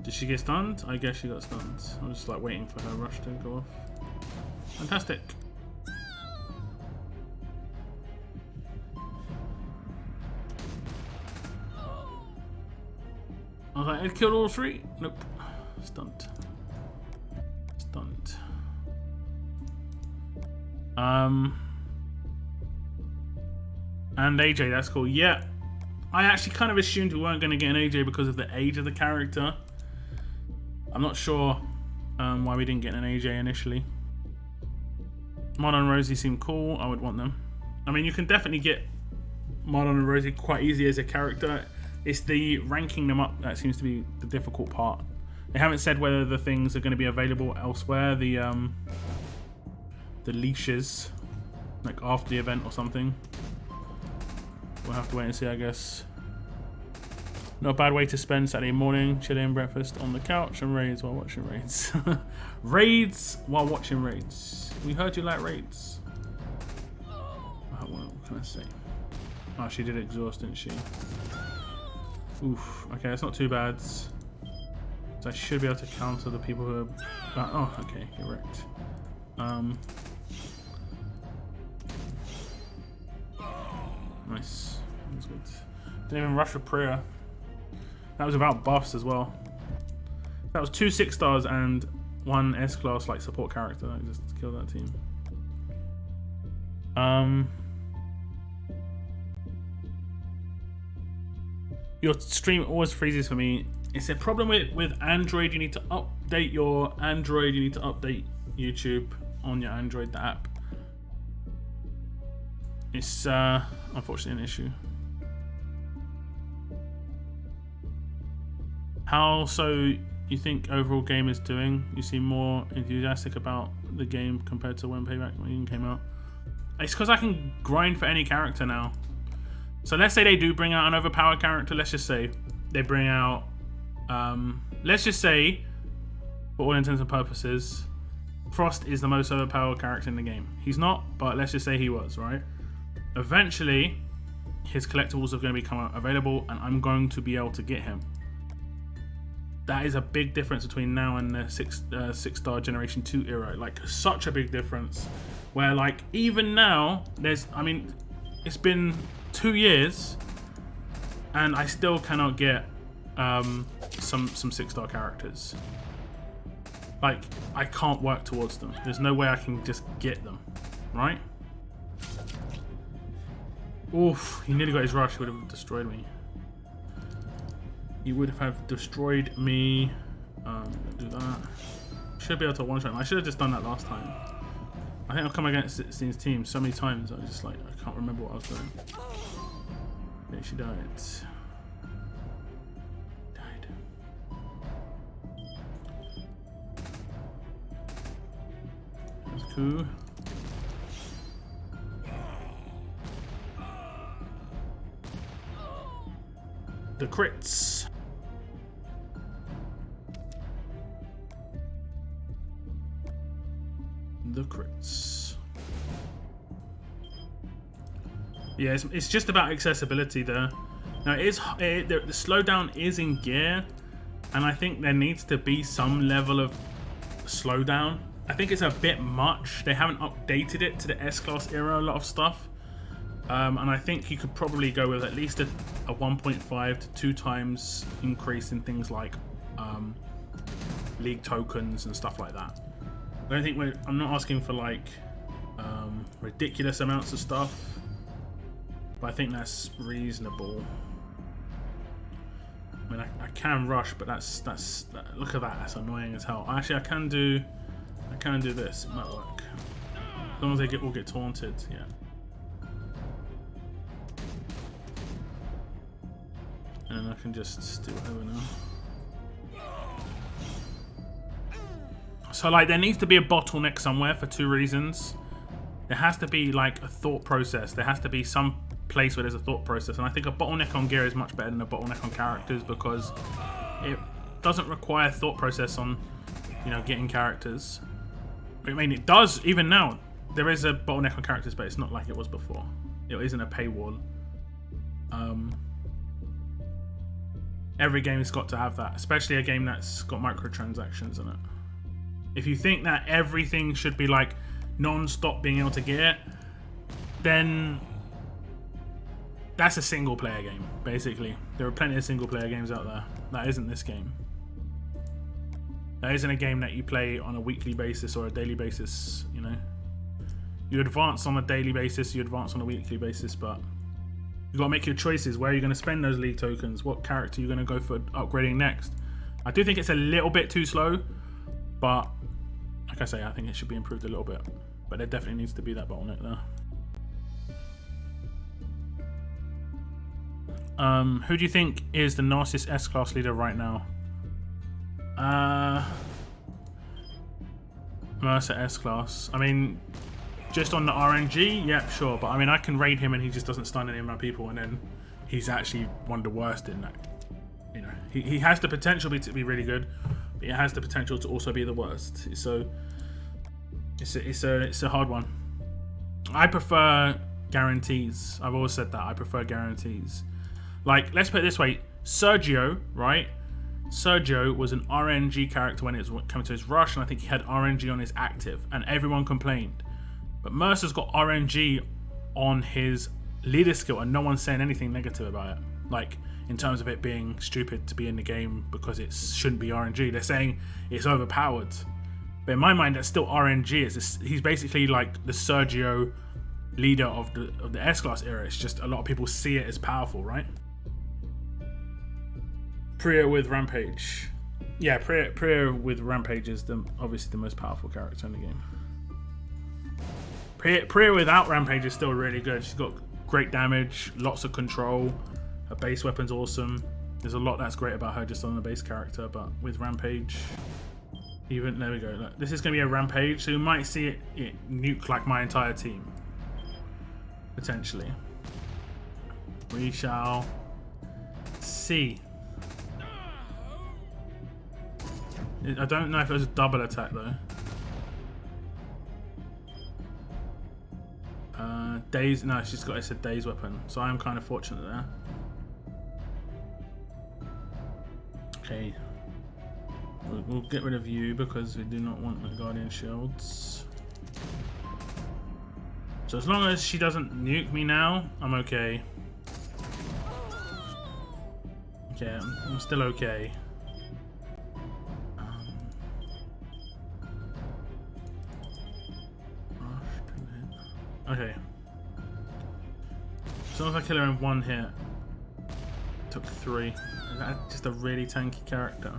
Did she get stunned? I guess she got stunned. I was just like waiting for her rush to go off. Fantastic. I was like, it killed all 3. Nope. Stunned. Stunned. And AJ, that's cool. Yeah. I actually kind of assumed we weren't going to get an AJ because of the age of the character. I'm not sure why we didn't get an AJ initially. Marlon and Rosie seem cool. I would want them. I mean, you can definitely get Marlon and Rosie quite easy as a character. It's the ranking them up that seems to be the difficult part. They haven't said whether the things are going to be available elsewhere. The leashes, like after the event or something. We'll have to wait and see, I guess. Not a bad way to spend Saturday morning, chilling, breakfast on the couch and raids while watching raids. Raids while watching raids. We heard you like raids. What can I say? Oh, she did exhaust, didn't she? Oof. Okay, that's not too bad. So I should be able to counter the people who are... oh, okay, get wrecked. Nice. That was good. Didn't even rush for prayer. That was about buffs as well. That was 2 6-stars and 1 S-class like support character. I just killed that team. Your stream always freezes for me. It's a problem with Android. You need to update your Android. You need to update YouTube on your Android, the app. It's unfortunately an issue. How so you think overall game is doing? You seem more enthusiastic about the game compared to when Payback came out. It's because I can grind for any character now. So let's say they do bring out an overpowered character. Let's just say they bring out, let's just say, for all intents and purposes, Frost is the most overpowered character in the game. He's not, but let's just say he was, right? Eventually, his collectibles are going to become available, and I'm going to be able to get him. That is a big difference between now and the 6-star Generation 2 era. Like, such a big difference. Where, like, even now, I mean, it's been 2 years, and I still cannot get some 6-star characters. Like, I can't work towards them. There's no way I can just get them, right? Oof, he nearly got his rush. He would have destroyed me. He would have destroyed me. Do that. Should be able to one-shot him. I should have just done that last time. I think I've come against Sixteen's team so many times. I was just like, I can't remember what I was doing. Yeah, she died. That's cool. The crits. The crits. Yeah, it's just about accessibility there. Now, the slowdown is in gear, and I think there needs to be some level of slowdown. I think it's a bit much. They haven't updated it to the S-Class era, a lot of stuff. And I think you could probably go with at least a 1.5 to 2 times increase in things like league tokens and stuff like that. I don't think I'm not asking for like ridiculous amounts of stuff, but I think that's reasonable. I mean, I can rush, but that's look at that. That's annoying as hell. Actually, I can do this. It might work as long as they all get taunted. Yeah. And I can just do whatever now. So, like, there needs to be a bottleneck somewhere for 2 reasons. There has to be, like, a thought process. There has to be some place where there's a thought process. And I think a bottleneck on gear is much better than a bottleneck on characters because it doesn't require thought process on, you know, getting characters. I mean, it does, even now. There is a bottleneck on characters, but it's not like it was before. It isn't a paywall. Every game has got to have that, especially a game that's got microtransactions in it. If you think that everything should be like non-stop being able to get it, then that's a single-player game, basically. There are plenty of single-player games out there. That isn't this game. That isn't a game that you play on a weekly basis or a daily basis, you know. You advance on a daily basis, you advance on a weekly basis, but you got to make your choices. Where are you going to spend those league tokens? What character are you going to go for upgrading next? I do think it's a little bit too slow, but like I say, I think it should be improved a little bit. But there definitely needs to be that bottleneck there. Who do you think is the nastiest S-Class leader right now? Mercer S-Class. I mean, just on the RNG, yep, sure. But I mean, I can raid him and he just doesn't stun any of my people, and then he's actually one of the worst in that. You know, he has the potential to be really good, but he has the potential to also be the worst. So it's a hard one. I prefer guarantees. I've always said that. I prefer guarantees. Like, let's put it this way. Sergio, right? Sergio was an RNG character when it was coming to his rush, and I think he had RNG on his active, and everyone complained. But Mercer's got RNG on his leader skill, and no one's saying anything negative about it. Like, in terms of it being stupid to be in the game because it shouldn't be RNG. They're saying it's overpowered. But in my mind, that's still RNG. He's basically like the Sergio leader of the S-Class era. It's just a lot of people see it as powerful, right? Priya with Rampage. Yeah, Priya with Rampage is obviously the most powerful character in the game. Priya without Rampage is still really good. She's got great damage, lots of control. Her base weapon's awesome. There's a lot that's great about her just on the base character, but with Rampage, even there we go. Look, this is gonna be a Rampage, so you might see it nuke like my entire team. Potentially. We shall see. I don't know if it was a double attack though. Days, no, she's got, it's a Days weapon, so I'm kind of fortunate there. Okay, we'll get rid of you because we do not want the Guardian Shields. So as long as she doesn't nuke me now, I'm okay. Okay, I'm still okay. Okay. As long as I kill her in one hit. Took 3. Is that just a really tanky character?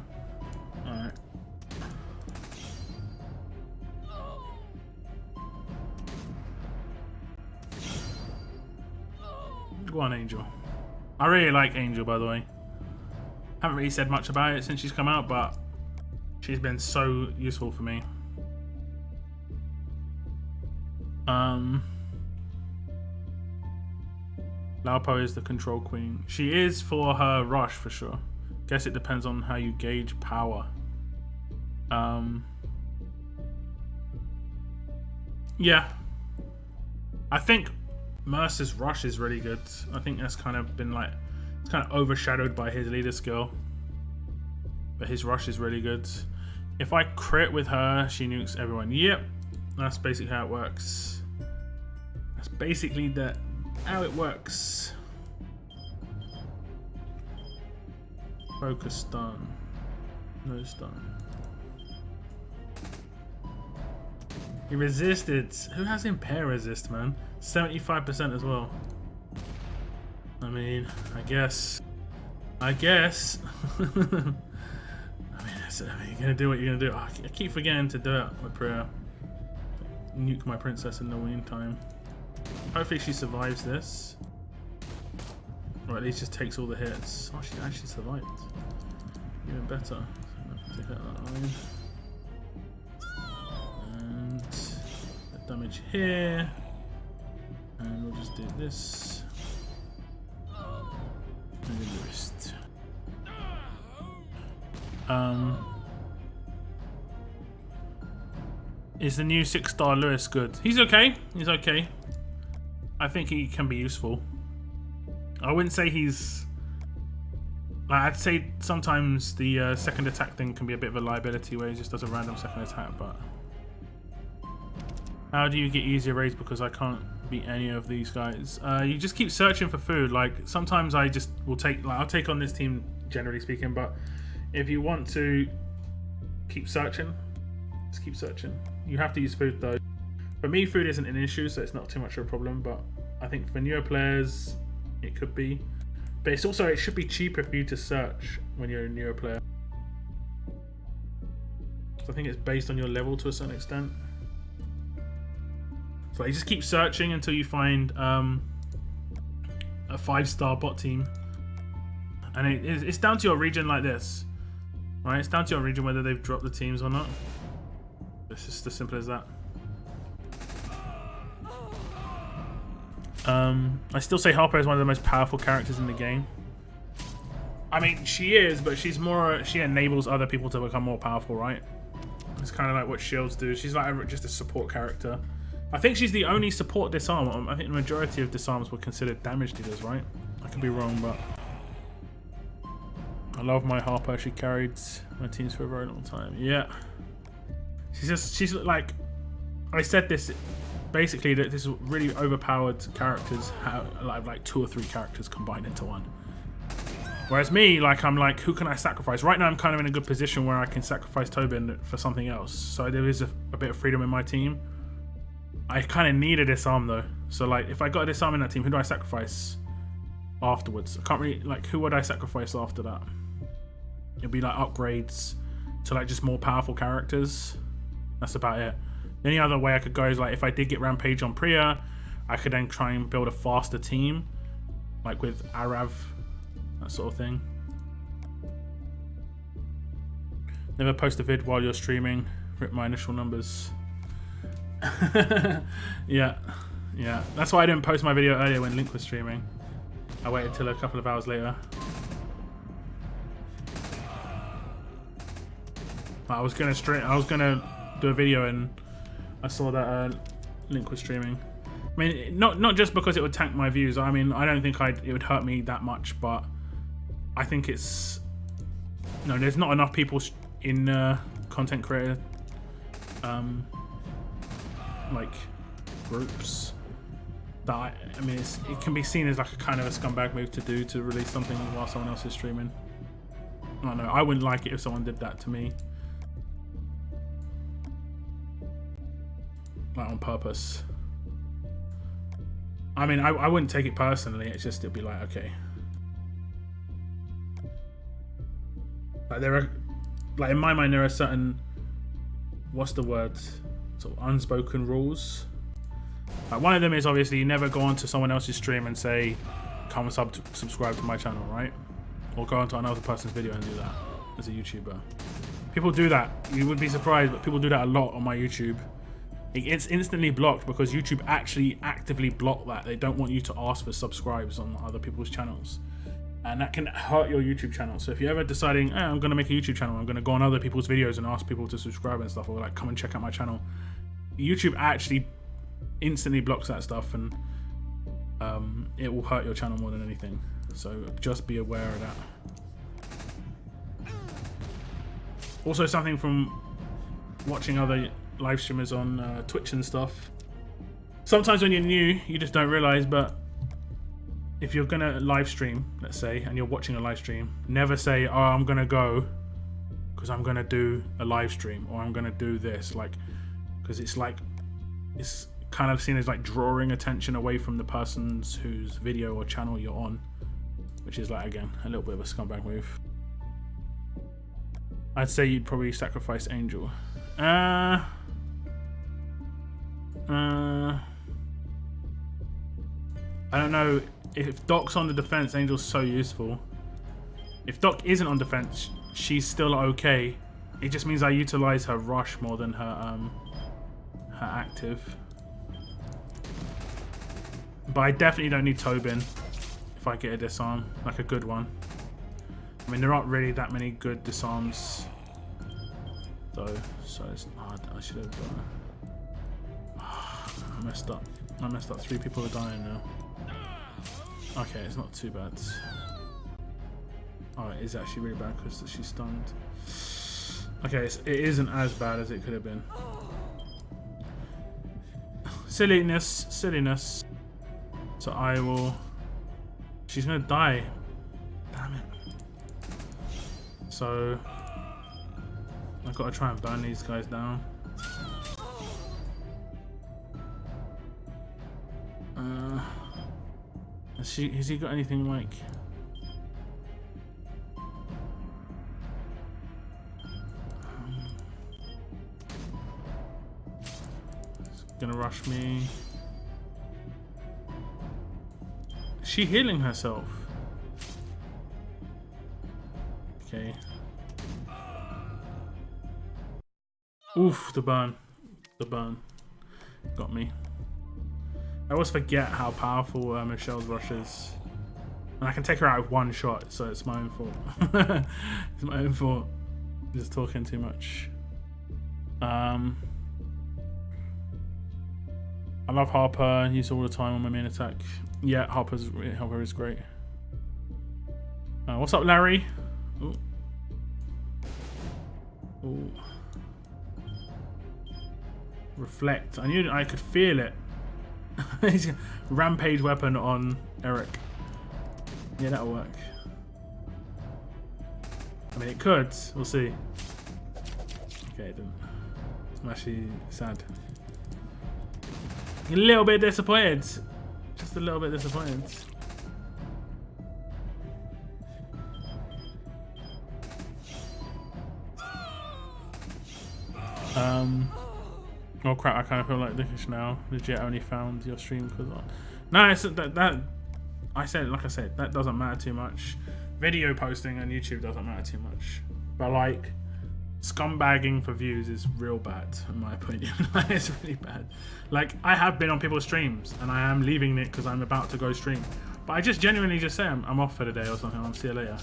Alright. Go on, Angel. I really like Angel, by the way. Haven't really said much about it since she's come out, but she's been so useful for me. Laupo is the control queen. She is for her rush for sure. Guess it depends on how you gauge power. Yeah. I think Mercer's rush is really good. I think that's kind of been like, it's kind of overshadowed by his leader skill. But his rush is really good. If I crit with her, she nukes everyone. Yep. That's basically how it works. That's basically how it works. Focus stun. No stun. He resisted. Who has impair resist, man? 75% as well. I mean, I guess. I mean, you're gonna do what you're gonna do. Oh, I keep forgetting to do it with Priya. Nuke my princess in the meantime. Hopefully she survives this. Or at least just takes all the hits. Oh, she actually survived. Even better. Take out that line. And the damage here. And we'll just do this. And the wrist. Is the new 6-star Lewis good? He's okay. He's okay. I think he can be useful. I wouldn't say he's... I'd say sometimes the second attack thing can be a bit of a liability where he just does a random second attack, but... How do you get easier raids? Because I can't beat any of these guys. You just keep searching for food. Like, sometimes I just will take... I'll take on this team, generally speaking, but if you want to keep searching, just keep searching. You have to use food, though. For me, food isn't an issue, so it's not too much of a problem, but I think for newer players, it could be. But it's also, it should be cheaper for you to search when you're a newer player. So I think it's based on your level to a certain extent. So you just keep searching until you find a 5-star bot team. And it's down to your region like this. Right, it's down to your region whether they've dropped the teams or not. It's just as simple as that. I still say Harper is one of the most powerful characters in the game. I mean, she is, but she's more. She enables other people to become more powerful, right? It's kind of like what shields do. She's like just a support character. I think she's the only support disarm. I think the majority of disarms were considered damage dealers, right? I could be wrong, but I love my Harper. She carried my teams for a very long time. Yeah, she's like, I said this. Basically, that this is really overpowered characters have like 2 or 3 characters combined into one. Whereas me, like, I'm like, who can I sacrifice? Right now, I'm kind of in a good position where I can sacrifice Tobin for something else. So there is a bit of freedom in my team. I kind of need a disarm though. So like, if I got a disarm in that team, who do I sacrifice afterwards? I can't really, like, who would I sacrifice after that? It'd be like upgrades to like just more powerful characters. That's about it. The only other way I could go is like if I did get Rampage on Priya, I could then try and build a faster team, like with Arav, that sort of thing. Never post a vid while you're streaming. Rip my initial numbers. yeah. That's why I didn't post my video earlier when Link was streaming. I waited till a couple of hours later. But I was gonna do a video and I saw that Link was streaming. I mean, not just because it would tank my views. I mean, I don't think it would hurt me that much, but I think it's there's not enough people in content creator like groups that I mean, it can be seen as like a kind of a scumbag move to do, to release something while someone else is streaming. I don't know. I wouldn't like it if someone did that to me. Like on purpose. I mean, I wouldn't take it personally. It's just, it'd be like, okay. Like there are, like in my mind, there are certain, what's the word? Sort of unspoken rules. Like one of them is obviously you never go onto someone else's stream and say, come and subscribe to my channel, right? Or go onto another person's video and do that as a YouTuber. People do that. You would be surprised, but people do that a lot on my YouTube. It's instantly blocked because YouTube actually actively block that. They don't want you to ask for subscribes on other people's channels. And that can hurt your YouTube channel. So if you're ever deciding, I'm going to make a YouTube channel, I'm going to go on other people's videos and ask people to subscribe and stuff, or like come and check out my channel, YouTube actually instantly blocks that stuff, and it will hurt your channel more than anything. So just be aware of that. Also, something from watching other live streamers on Twitch and stuff. Sometimes when you're new, you just don't realize, but if you're gonna live stream, let's say, and you're watching a live stream, never say, oh, I'm gonna go because I'm gonna do a live stream, or I'm gonna do this, like, because it's like, it's kind of seen as like drawing attention away from the person's whose video or channel you're on, which is like, again, a little bit of a scumbag move. I'd say you'd probably sacrifice Angel. I don't know. If Doc's on the defense, Angel's so useful. If Doc isn't on defense, she's still okay. It just means I utilize her rush more than her active. But I definitely don't need Tobin if I get a disarm, like a good one. I mean, there aren't really that many good disarms though, so it's hard. I should have I messed up. 3 people are dying now. Okay, it's not too bad. Oh, it is actually really bad because she's stunned. Okay, it isn't as bad as it could have been. Silliness. So I will... She's gonna die. Damn it. So... I've got to try and burn these guys down. Has he got anything like... He's gonna rush me. Is she healing herself? Okay. Oof, the burn. The burn. Got me. I always forget how powerful Michelle's rush is. And I can take her out with one shot, so it's my own fault. It's my own fault. Just talking too much. I love Harper. Use all the time on my main attack. Yeah, Harper is great. What's up, Larry? Ooh. Ooh. Reflect. I knew I could feel it. Rampage weapon on Eric. Yeah, that'll work. I mean, it could. We'll see. Okay, it didn't. I'm actually sad. A little bit disappointed. Just a little bit disappointed. Oh crap! I kind of feel like dickish now. Legit, only found your stream because no, it's that. I said, like I said, that doesn't matter too much. Video posting on YouTube doesn't matter too much. But like, scumbagging for views is real bad, in my opinion. It's really bad. Like, I have been on people's streams, and I am leaving it because I'm about to go stream. But I just genuinely just say I'm off for the day or something. I'll see you later.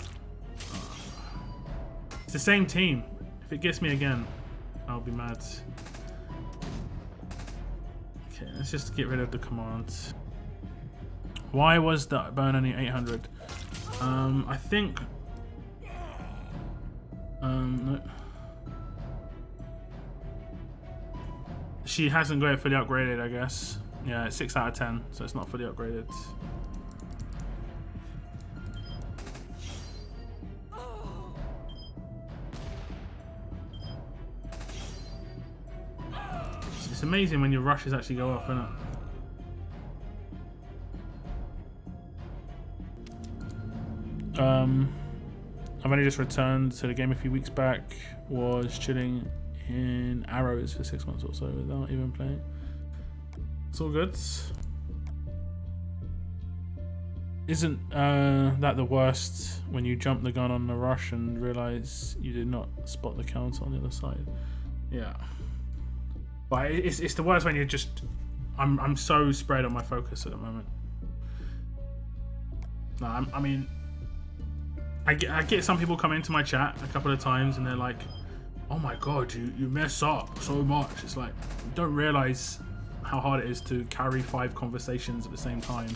It's the same team. If it gets me again, I'll be mad. Okay, let's just get rid of the commands. Why was that burn only 800? I think... no. She hasn't got it fully upgraded, I guess. Yeah, it's 6 out of 10, so it's not fully upgraded. It's amazing when your rushes actually go off, isn't it? I've only just returned to the game a few weeks back. Was chilling in Arrows for 6 months or so without even playing. It's all good. Isn't that the worst when you jump the gun on the rush and realize you did not spot the counter on the other side? Yeah. But it's the worst when you're just... I'm so spread on my focus at the moment. No, I mean... I get some people come into my chat a couple of times and they're like, oh my god, you mess up so much. It's like, you don't realize how hard it is to carry 5 conversations at the same time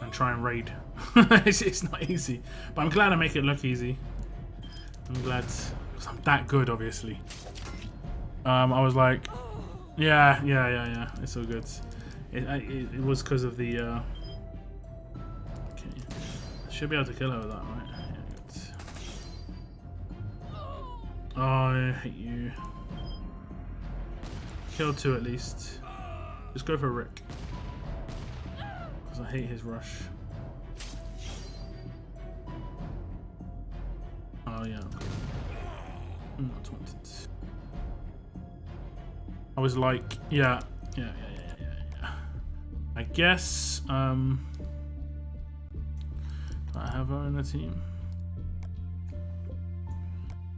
and try and raid. It's not easy, but I'm glad I make it look easy. I'm glad, because I'm that good, obviously. I was like, yeah, it's all good. It was because of the okay. Should be able to kill her with that, right? Yeah, good. Oh, I hate you. Kill 2 at least. Just go for Rick. Because I hate his rush. Oh yeah. I'm not wanted. I was like, yeah. I guess, do I have her in the team?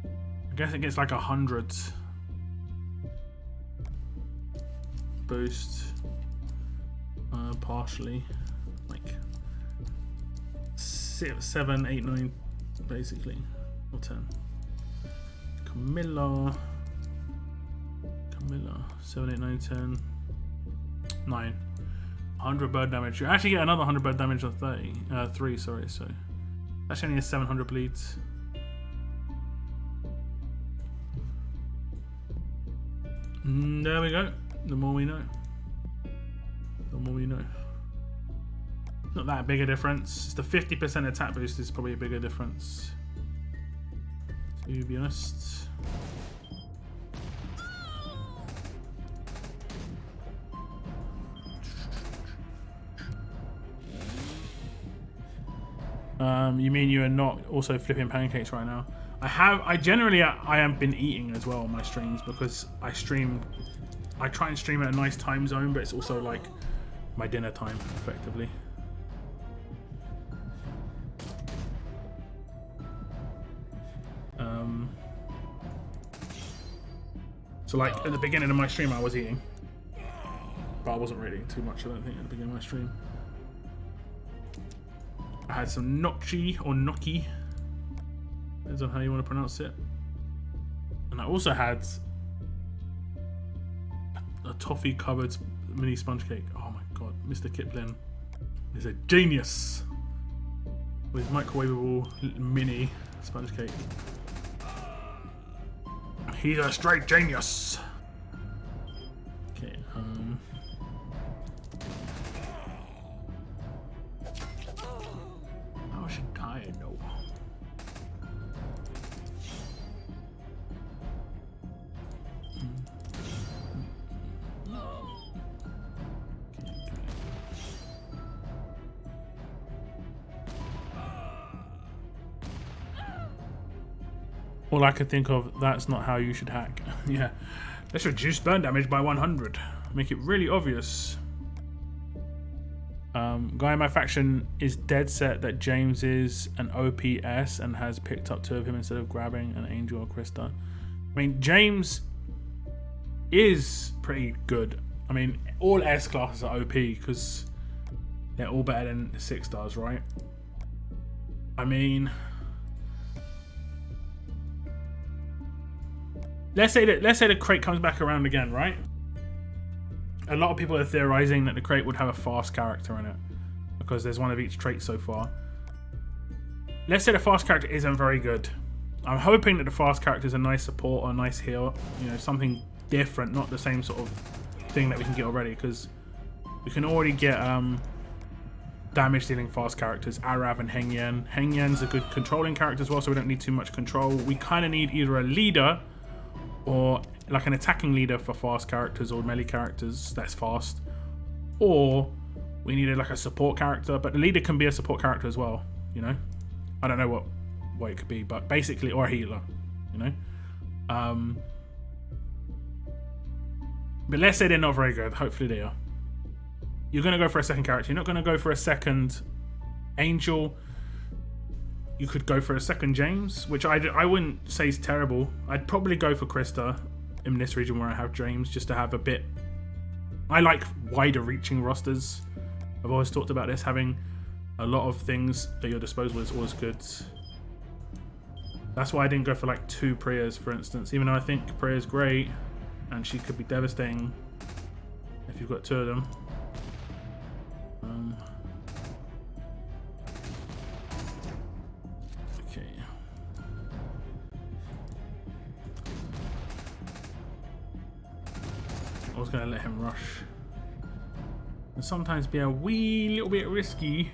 I guess it gets like 100 boost, partially, like 6, 7, 8, 9, basically, or 10. Camilla, 7, 8, 9, 10, 9. 100 bird damage. You actually get another 100 bird damage on 3, sorry, so that's only a 700 bleeds. There we go. The more we know. The more we know. Not that big a difference. It's the 50% attack boost is probably a bigger difference, to be honest. You mean you are not also flipping pancakes right now? I generally am been eating as well on my streams because I try and stream at a nice time zone, but it's also like my dinner time effectively. So like at the beginning of my stream I was eating. But I wasn't really eating too much, I don't think, at the beginning of my stream. I had some gnocchi or gnocchi. Depends on how you want to pronounce it. And I also had a toffee covered mini sponge cake. Oh my god, Mr. Kipling is a genius with microwavable mini sponge cake. He's a straight genius. Okay, how is she dying though? All I could think of, that's not how you should hack. Yeah. Let's reduce burn damage by 100. Make it really obvious. Guy in my faction is dead set that James is an OPS and has picked up 2 of him instead of grabbing an Angel or Krista. I mean, James is pretty good. I mean, all S classes are OP because they're all better than 6 stars, right? I mean... Let's say the crate comes back around again, right? A lot of people are theorizing that the crate would have a fast character in it because there's one of each trait so far. Let's say the fast character isn't very good. I'm hoping that the fast character is a nice support or a nice heal, you know, something different, not the same sort of thing that we can get already, because we can already get damage dealing fast characters, Arav and Heng Yan. Heng Yan's a good controlling character as well, so we don't need too much control. We kind of need either a leader or like an attacking leader for fast characters or melee characters that's fast, or we needed like a support character, but the leader can be a support character as well, you know. I don't know what it could be, but basically, or a healer, you know. But let's say they're not very good. Hopefully they are. You're going to go for a second character. You're not going to go for a second Angel. You could go for a second James, which I wouldn't say is terrible. I'd probably go for Krista in this region where I have James, just to have a bit... I like wider reaching rosters. I've always talked about this, having a lot of things at your disposal is always good. That's why I didn't go for like 2 Priyas, for instance, even though I think Priya's great and she could be devastating if you've got 2 of them. Okay. I was going to let him rush. And sometimes be a wee little bit risky.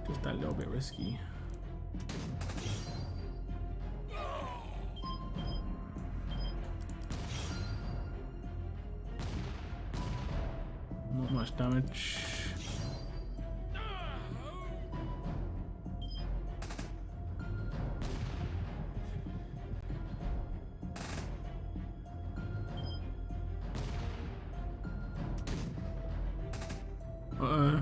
Just that little bit risky. Not much damage. Uh-oh.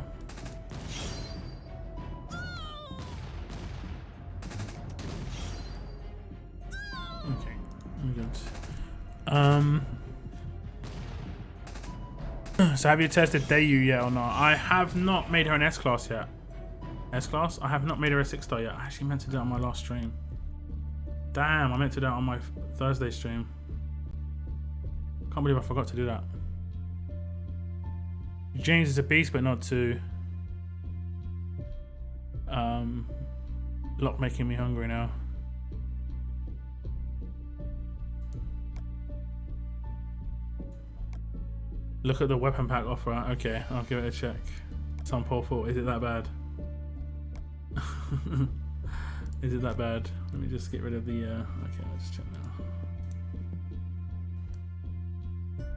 Okay, I'm good. So have you tested Dayu yet or not? I have not made her an S class yet. S class? I have not made her a 6-star yet. I actually meant to do it on my last stream. Damn, I meant to do it on my Thursday stream. Can't believe I forgot to do that. James is a beast, but not too. Lock making me hungry now. Look at the weapon pack offer. Okay, I'll give it a check. Some poor fault. Is it that bad? Is it that bad? Let me just get rid of the. Okay, let's check now.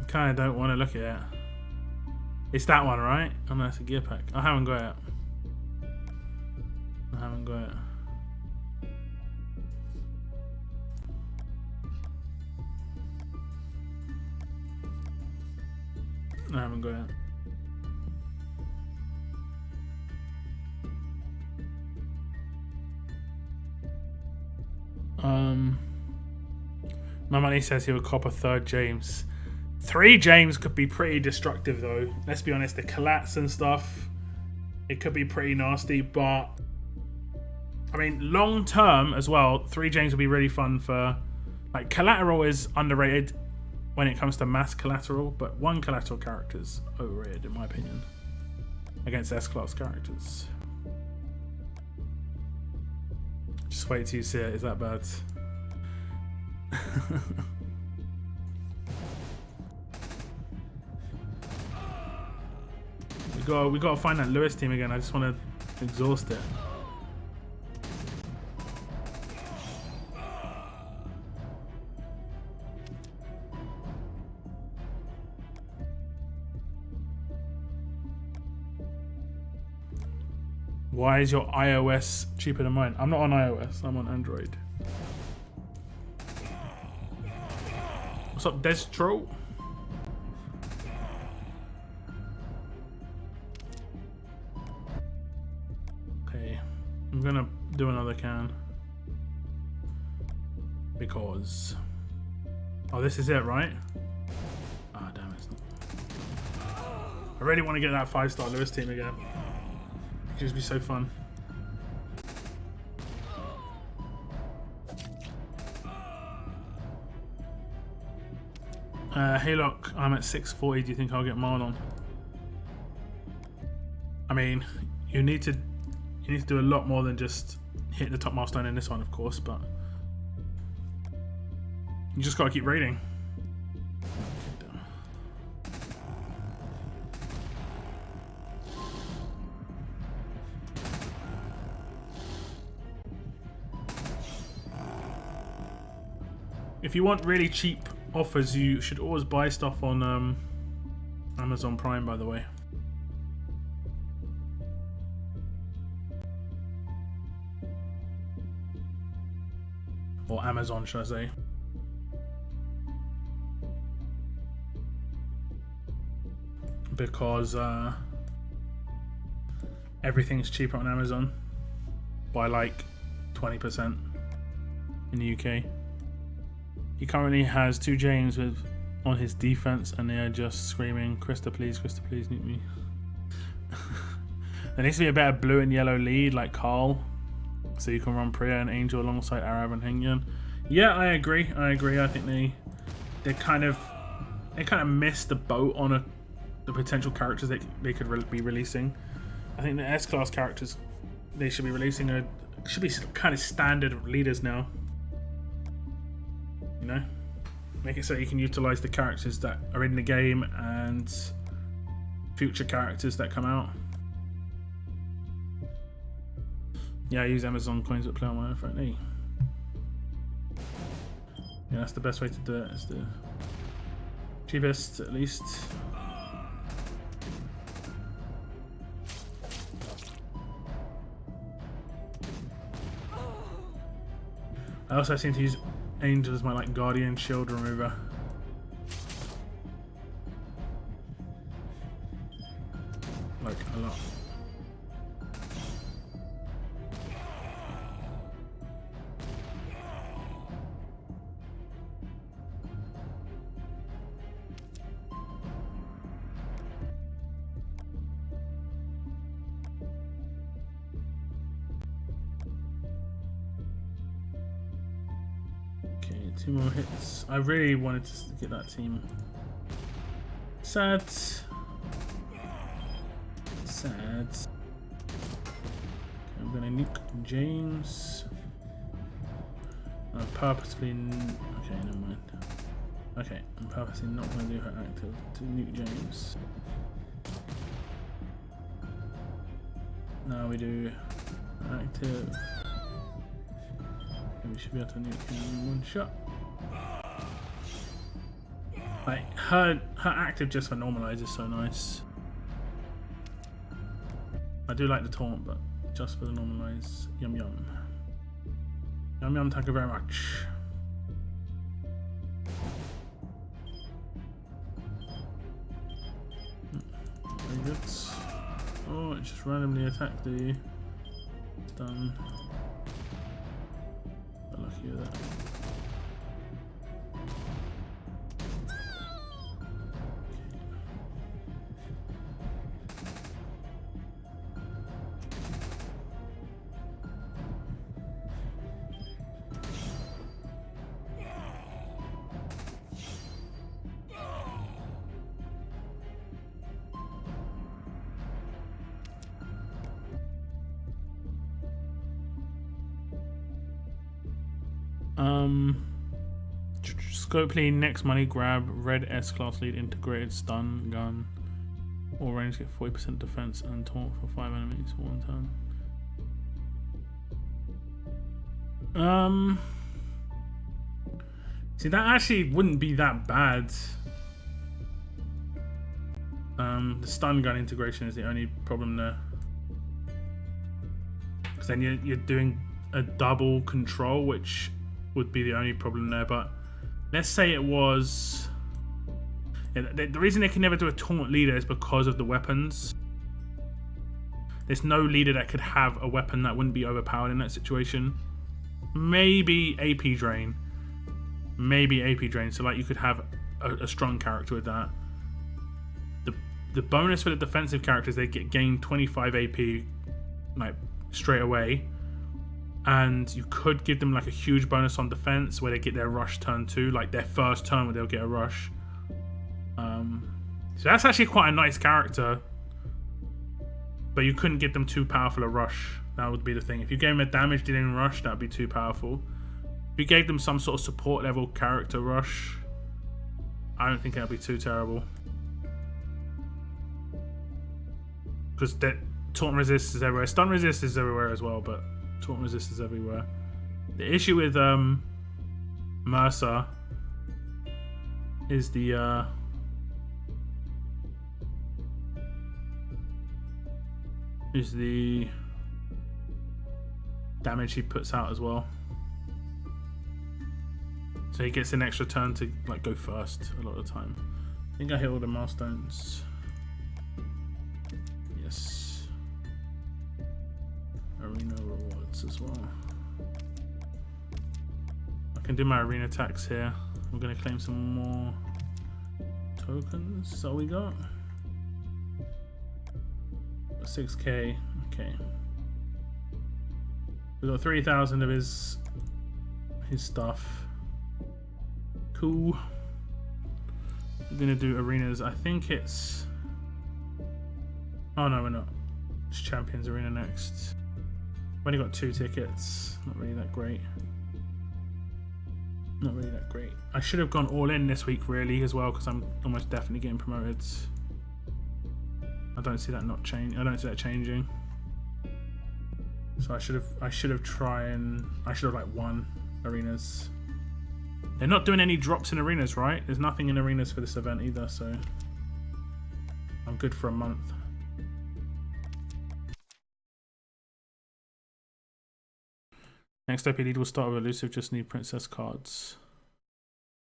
I kind of don't want to look at it. It's that one, right? Oh no, it's a gear pack. I haven't got it. I haven't got it. I haven't got it. My money says he would cop a third James. 3 James could be pretty destructive though. Let's be honest, the collats and stuff, it could be pretty nasty, but I mean, long term as well, 3 James will be really fun for, like, collateral is underrated when it comes to mass collateral, but 1 collateral character is overrated in my opinion against S-class characters. Just wait till you see it. Is that bad? we got to find that Lewis team again. I just want to exhaust it. Why is your iOS cheaper than mine? I'm not on iOS, I'm on Android. What's up, Destro? Okay, I'm gonna do another can. Because... oh, this is it, right? Ah, damn it, it's not. I really want to get that 5-star Lewis team again. It would be so fun. Hey look, I'm at 640. Do you think I'll get mine on? I mean, you need to do a lot more than just hit the top milestone in this one, of course, but you just gotta keep raiding. If you want really cheap offers, you should always buy stuff on Amazon Prime, by the way. Or Amazon, should I say. Because everything's cheaper on Amazon by like 20% in the UK. He currently has 2 James on his defense, and they are just screaming, "Krista, please, nuke me." There needs to be a better blue and yellow lead like Carl, so you can run Priya and Angel alongside Arab and Hengyan. Yeah, I agree. I think they kind of missed the boat on the potential characters they could be releasing. I think the S-class characters they should be releasing should be kind of standard leaders now. You know, make it so you can utilize the characters that are in the game and future characters that come out. Yeah, I use Amazon coins that play on my iPhone. Hey. Yeah, that's the best way to do it. It's the cheapest, at least. I also seem to use Angel as my like guardian shield remover. Like a lot. Okay, 2 more hits. I really wanted to get that team. Sad. Sad. Okay, I'm gonna nuke James. I'm purposely. Okay, never mind. Okay, I'm purposely not gonna do her active to nuke James. Now we do active. We should be able to nuke him in 1 shot. Like her active just for normalize is so nice. I do like the taunt, but just for the normalize. Yum yum. Yum yum, thank you very much. Very good. Oh, it just randomly attacked the. It's done. Lucky with that. Scopely, next money grab, red S-class lead integrated stun gun. All range get 40% defense and taunt for 5 enemies for 1 turn. See, that actually wouldn't be that bad. The stun gun integration is the only problem there. Because then you're doing a double control, which would be the only problem there. But let's say it was... The reason they can never do a taunt leader is because of the weapons. There's no leader that could have a weapon that wouldn't be overpowered in that situation. Maybe AP drain. Maybe AP drain. So like you could have a strong character with that. The bonus for the defensive characters, they gain 25 AP like straight away. And you could give them like a huge bonus on defense where they get their rush turn 2, like their first turn where they'll get a rush. So that's actually quite a nice character. But you couldn't give them too powerful a rush. That would be the thing. If you gave them a damage dealing rush, that would be too powerful. If you gave them some sort of support level character rush, I don't think that would be too terrible. Because taunt resist is everywhere. Stun resist is everywhere as well, but taunt resist is everywhere. The issue with Mercer is the damage he puts out as well. So he gets an extra turn to like go first a lot of the time. I think I hit all the milestones. Yes. Arena rewards as well. I can do my arena attacks here. We're gonna claim some more tokens. Is that all we got? 6k. Okay. We got 3,000 of his stuff. Cool. We're gonna do arenas. I think it's. Oh no, we're not. It's Champions Arena next. I've only got 2 tickets. Not really that great. Not really that great. I should have gone all in this week really as well because I'm almost definitely getting promoted. I don't see that not change. I don't see that changing. So I should have like won arenas. They're not doing any drops in arenas, right? There's nothing in arenas for this event either, so I'm good for a month. Next IP lead will start with elusive, just need princess cards.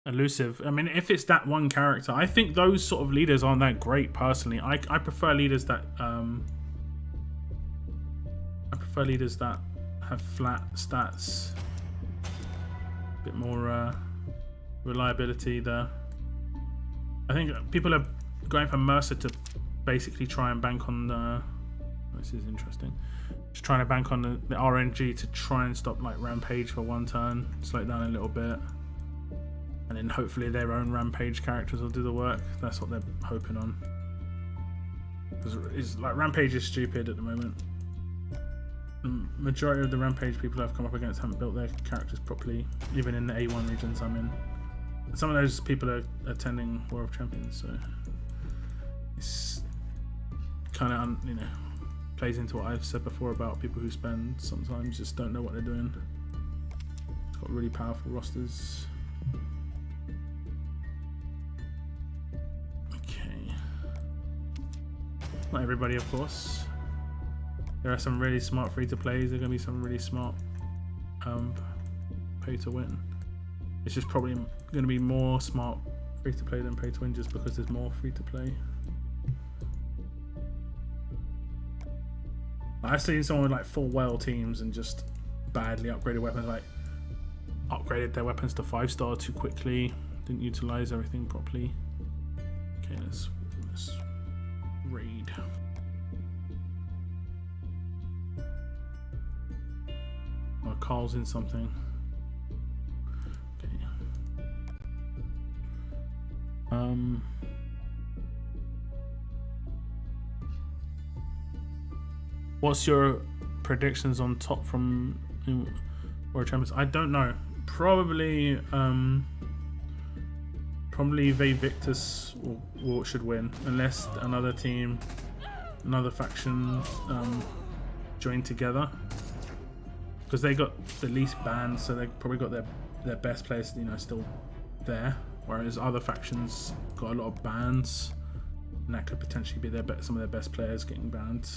Elusive, I mean, if it's that one character, I think those sort of leaders aren't that great personally. I prefer leaders that have flat stats, a bit more reliability there. I think people are going for Mercer to basically try and bank on the. This is interesting. Just trying to bank on the RNG to try and stop like Rampage for 1 turn, slow it down a little bit. And then hopefully their own Rampage characters will do the work. That's what they're hoping on. Because it's like Rampage is stupid at the moment. The majority of the Rampage people I've come up against haven't built their characters properly, even in the A1 regions I'm in. And some of those people are attending War of Champions, so it's kind of you know, plays into what I've said before about people who spend sometimes just don't know what they're doing. It's got really powerful rosters. Not everybody, of course. There are some really smart free-to-plays. There are going to be some really smart pay-to-win. It's just probably going to be more smart free-to-play than pay-to-win just because there's more free-to-play. I've seen someone with like full whale teams and just badly upgraded weapons, like upgraded their weapons to 5-star too quickly, didn't utilize everything properly. Okay, let's raid. Oh, Carl's in something. Okay. What's your predictions on top from World Champions? I don't know. probably Victus should win, unless another team, another faction join together, because they got the least bans, so they probably got their best players, you know, still there, whereas other factions got a lot of bans, and that could potentially be some of their best players getting banned.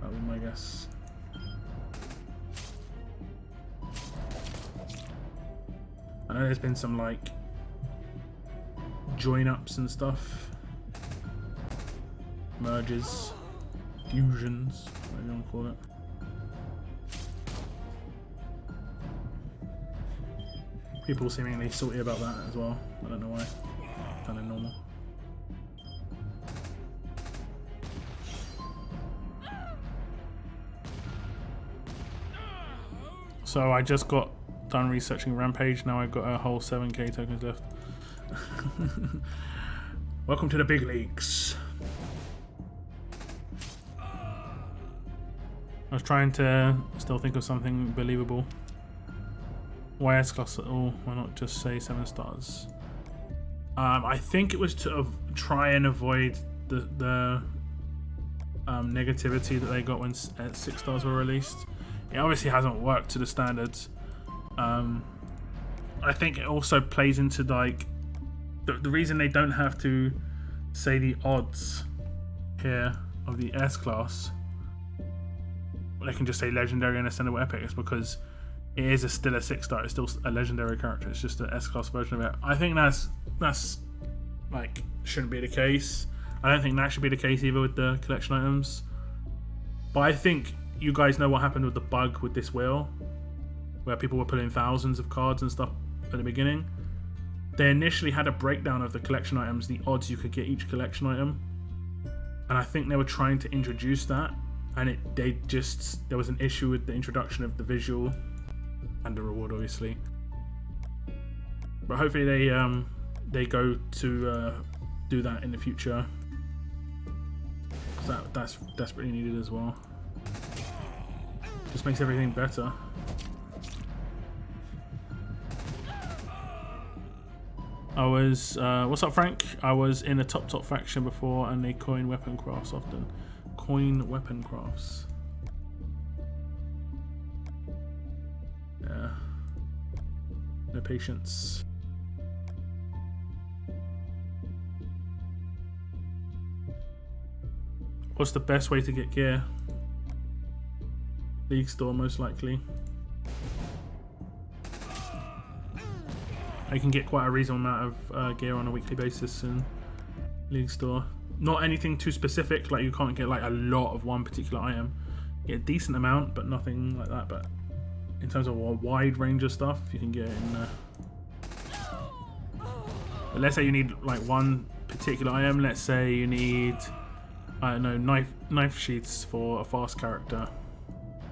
That would be my guess. I know there's been some like join ups and stuff, merges, fusions, whatever you want to call it. People seemingly salty about that as well. I don't know why. Kind of normal. So I just got done researching Rampage. Now I've got a whole 7k tokens left. Welcome to the big leagues. I was trying to still think of something believable. Why S-Class at all? Why not just say 7 stars? I think it was to try and avoid the negativity that they got when 6 stars were released. It obviously hasn't worked to the standards. I think it also plays into like the reason they don't have to say the odds here of the S-Class. They can just say legendary and ascendable epic. It's because it is still a 6-star. It's still a legendary character. It's just an S-Class version of it. I think that's like shouldn't be the case. I don't think that should be the case either with the collection items. But I think you guys know what happened with the bug with this wheel, where people were pulling thousands of cards and stuff at the beginning. They initially had a breakdown of the collection items, the odds you could get each collection item, and I think they were trying to introduce that, and there was an issue with the introduction of the visual and the reward, obviously. But hopefully they go to do that in the future. That's desperately needed as well. Just makes everything better. I was what's up, Frank? I was in a top faction before, and they coin weapon crafts often. Coin weapon crafts. Yeah. No patience. What's the best way to get gear? League store, most likely. You can get quite a reasonable amount of gear on a weekly basis in League store. Not anything too specific, like you can't get like a lot of one particular item. You get a decent amount, but nothing like that. But in terms of a wide range of stuff, you can get it in there. But let's say you need like one particular item. Let's say you need, I don't know, knife sheaths for a fast character.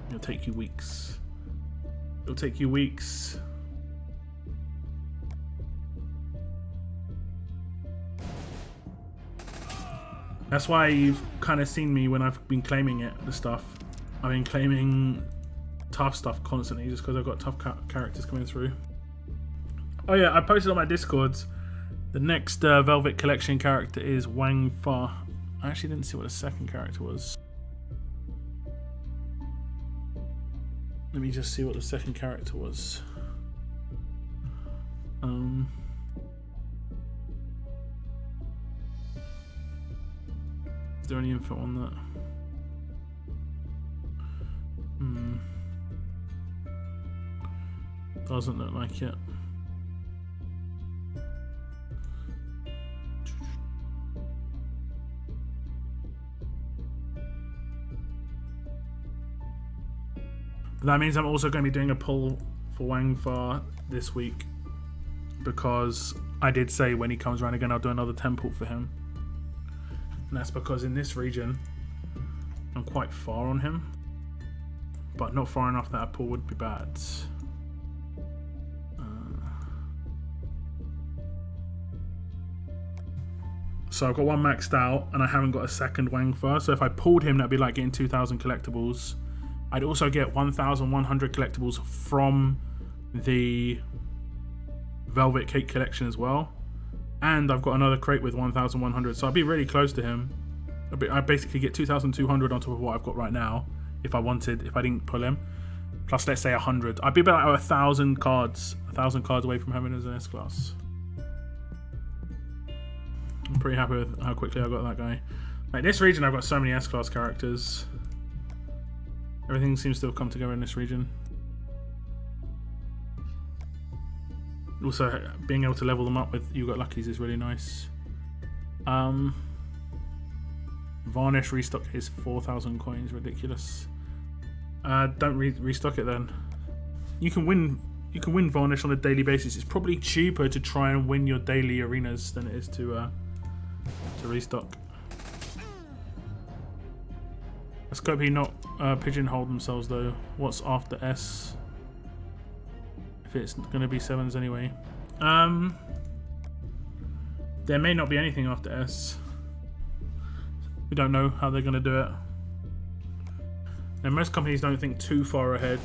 It'll take you weeks. It'll take you weeks. That's why you've kind of seen me when I've been claiming it, the stuff. I've been claiming tough stuff constantly just because I've got tough characters coming through. Oh yeah, I posted on my Discord. The next Velvet Collection character is Wang Fa. I actually didn't see what the second character was. Let me just see what the second character was. Is there any info on that? Doesn't look like it. But that means I'm also going to be doing a pull for Wang Fa this week, because I did say when he comes around again I'll do another temple for him. And that's because in this region I'm quite far on him, but not far enough that a pull would be bad. So I've got one maxed out, and I haven't got a second Wangfa. So if I pulled him, that'd be like getting 2,000 collectibles. I'd also get 1,100 collectibles from the Velvet Cake collection as well. And I've got another crate with 1,100. So I'd be really close to him. I'd basically get 2,200 on top of what I've got right now if I didn't pull him. Plus, let's say 100. I'd be about 1,000 cards. 1,000 cards away from having as an S-Class. I'm pretty happy with how quickly I got that guy. Like this region, I've got so many S-Class characters. Everything seems to have come together in this region. Also, being able to level them up with You Got Luckies is really nice. Varnish restock is 4,000 coins, ridiculous. Don't restock it then. You can win Varnish on a daily basis. It's probably cheaper to try and win your daily arenas than it is to restock. Let's hope he not pigeonhole themselves though. What's after S? If it's going to be 7s anyway. There may not be anything after S. We don't know how they're going to do it. Now most companies don't think too far ahead.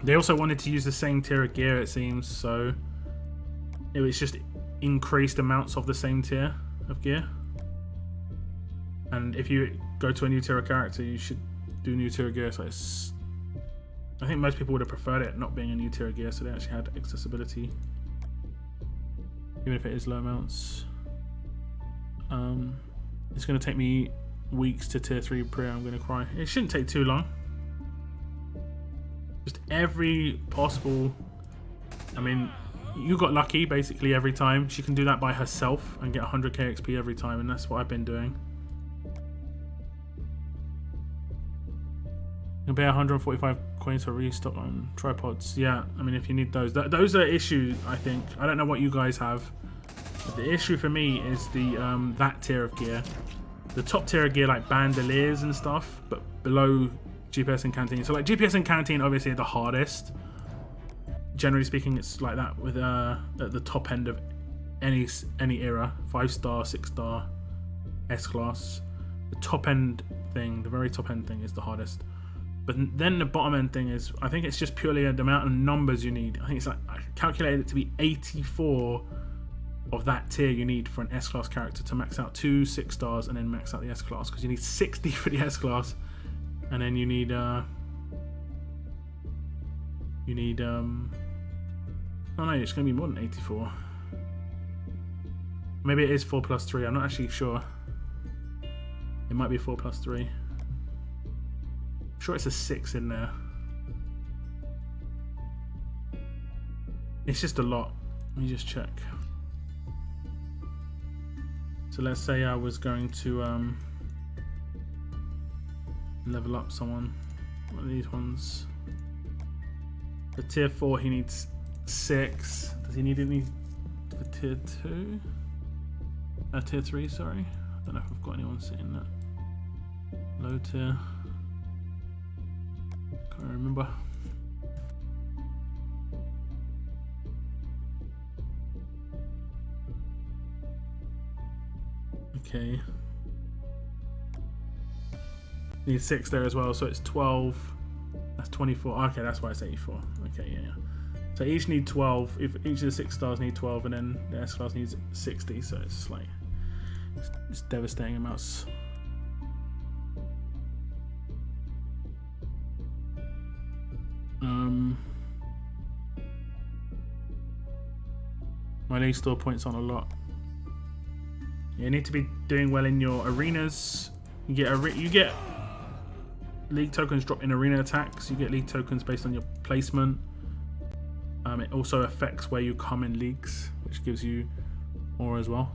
They also wanted to use the same tier of gear, it seems, so it was just increased amounts of the same tier of gear. And if you go to a new tier of character, you should do new tier of gear. So I think most people would have preferred it not being a new tier of gear, so they actually had accessibility, even if it is low amounts. It's going to take me weeks to tier 3 pre. I'm going to cry. It shouldn't take too long. Just every possible. I mean, You Got Lucky basically every time. She can do that by herself and get 100k XP every time, and that's what I've been doing. You'll pay 145 coins for restock on tripods. Yeah, I mean, if you need those. Those are issues, I think. I don't know what you guys have. But the issue for me is the that tier of gear. The top tier of gear, like bandoliers and stuff, but below GPS and Canteen. So like GPS and Canteen obviously are the hardest. Generally speaking, it's like that with at the top end of any era. 5-star, 6-star, S-Class. The top end thing, the very top end thing is the hardest. But then the bottom end thing is, I think it's just purely the amount of numbers you need. I think it's like, I calculated it to be 84 of that tier you need for an S-Class character to max out 2 6-stars and then max out the S-Class. Because you need 60 for the S-Class. And then you need, oh no, it's going to be more than 84. Maybe it is 4 plus 3, I'm not actually sure. It might be 4 plus 3. I'm sure it's a 6 in there. It's just a lot. Let me just check. So let's say I was going to level up someone. One of these ones. For tier 4 he needs 6. Does he need any for tier 2? Tier 3, sorry. I don't know if I've got anyone sitting that low tier. Can't remember. Okay. Need 6 there as well, so it's 12. That's 24. Okay, that's why it's 84. Okay, yeah. So each need 12. If each of the 6-stars need 12, and then the S-Class needs 60. So it's like it's devastating amounts. My league store points on a lot. You need to be doing well in your arenas. You get league tokens drop in arena attacks. You get league tokens based on your placement. It also affects where you come in leagues, which gives you more as well.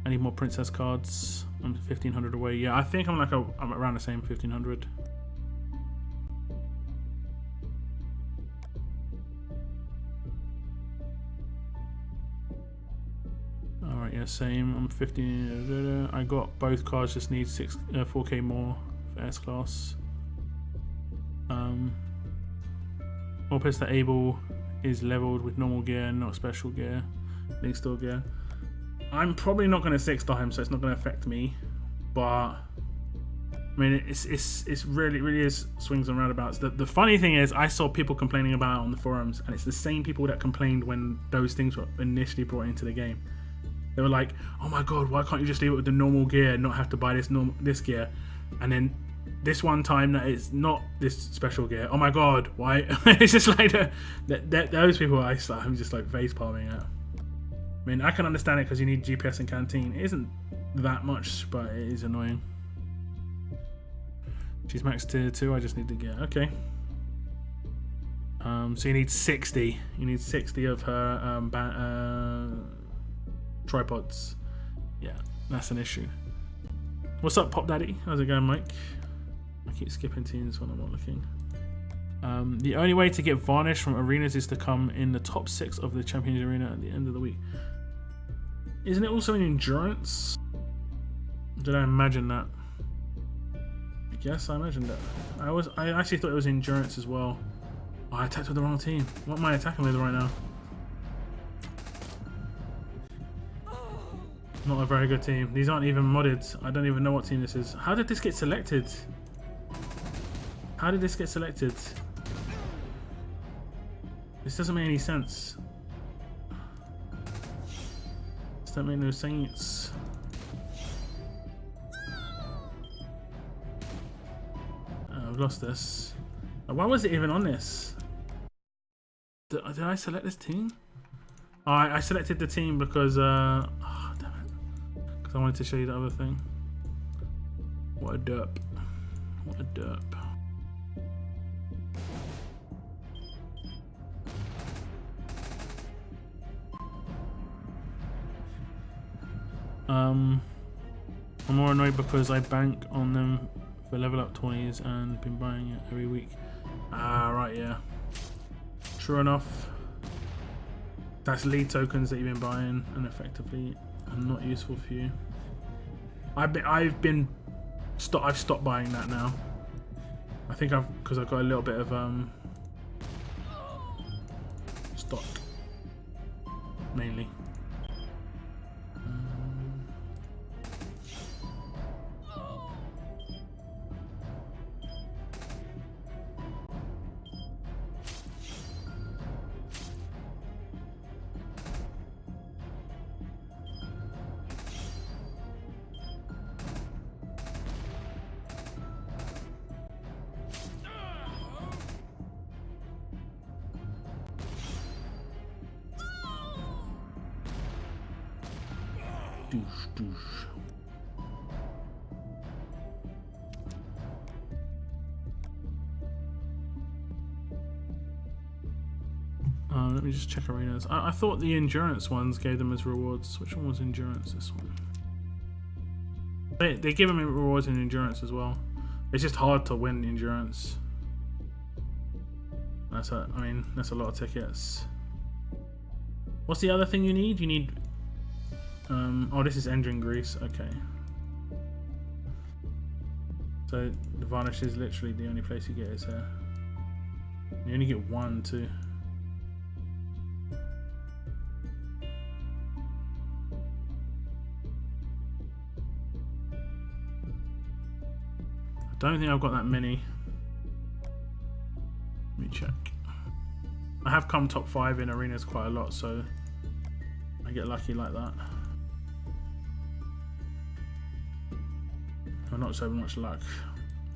I need more princess cards. I'm 1,500 away. Yeah, I think I'm around the same 1,500. Alright, yeah, same. I'm 15. I got both cards, just need 4k more for S-Class. All pistol able is leveled with normal gear, not special gear, league store gear. I'm probably not going to 6-star him, so it's not going to affect me. But I mean, it's really is swings and roundabouts. The funny thing is, I saw people complaining about it on the forums, and it's the same people that complained when those things were initially brought into the game. They were like, "Oh my god, why can't you just leave it with the normal gear and not have to buy this gear?" And then this one time that it's not this special gear. Oh my god, why? It's just like those people. I'm just like face palming at. I mean, I can understand it because you need GPS and canteen. It isn't that much, but it is annoying. She's max tier 2. I just need to get okay. So you need 60. You need 60 of her tripods. Yeah, that's an issue. What's up, Pop Daddy? How's it going, Mike? I keep skipping teams when I'm not looking. The only way to get varnish from arenas is to come in the top 6 of the Champions Arena at the end of the week. Isn't it also in endurance? Did I imagine that? I guess I imagined it. I actually thought it was endurance as well. Oh, I attacked with the wrong team. What am I attacking with right now? Not a very good team. These aren't even modded. I don't even know what team this is. How did this get selected? How did this get selected? This doesn't make any sense. This don't make no sense. I've lost this. Why was it even on this? Did I select this team? Oh, I selected the team because oh, damn it. Because I wanted to show you the other thing. What a derp. What a derp. I'm more annoyed because I bank on them for level up 20s and been buying it every week. Ah, right, yeah. True enough. That's lead tokens that you've been buying and effectively are not useful for you. I've stopped buying that now. I think because I've got a little bit of stock mainly. Let me just check arenas. I thought the endurance ones gave them as rewards. Which one was endurance? This one. They give them rewards in endurance as well. It's just hard to win endurance. I mean, that's a lot of tickets. What's the other thing you need? You need. Oh, this is engine grease. Okay. So the varnish is literally the only place you get is here. You only get 1, 2. I don't think I've got that many. Let me check. I have come top 5 in arenas quite a lot, so I get lucky like that. Well, not so much luck,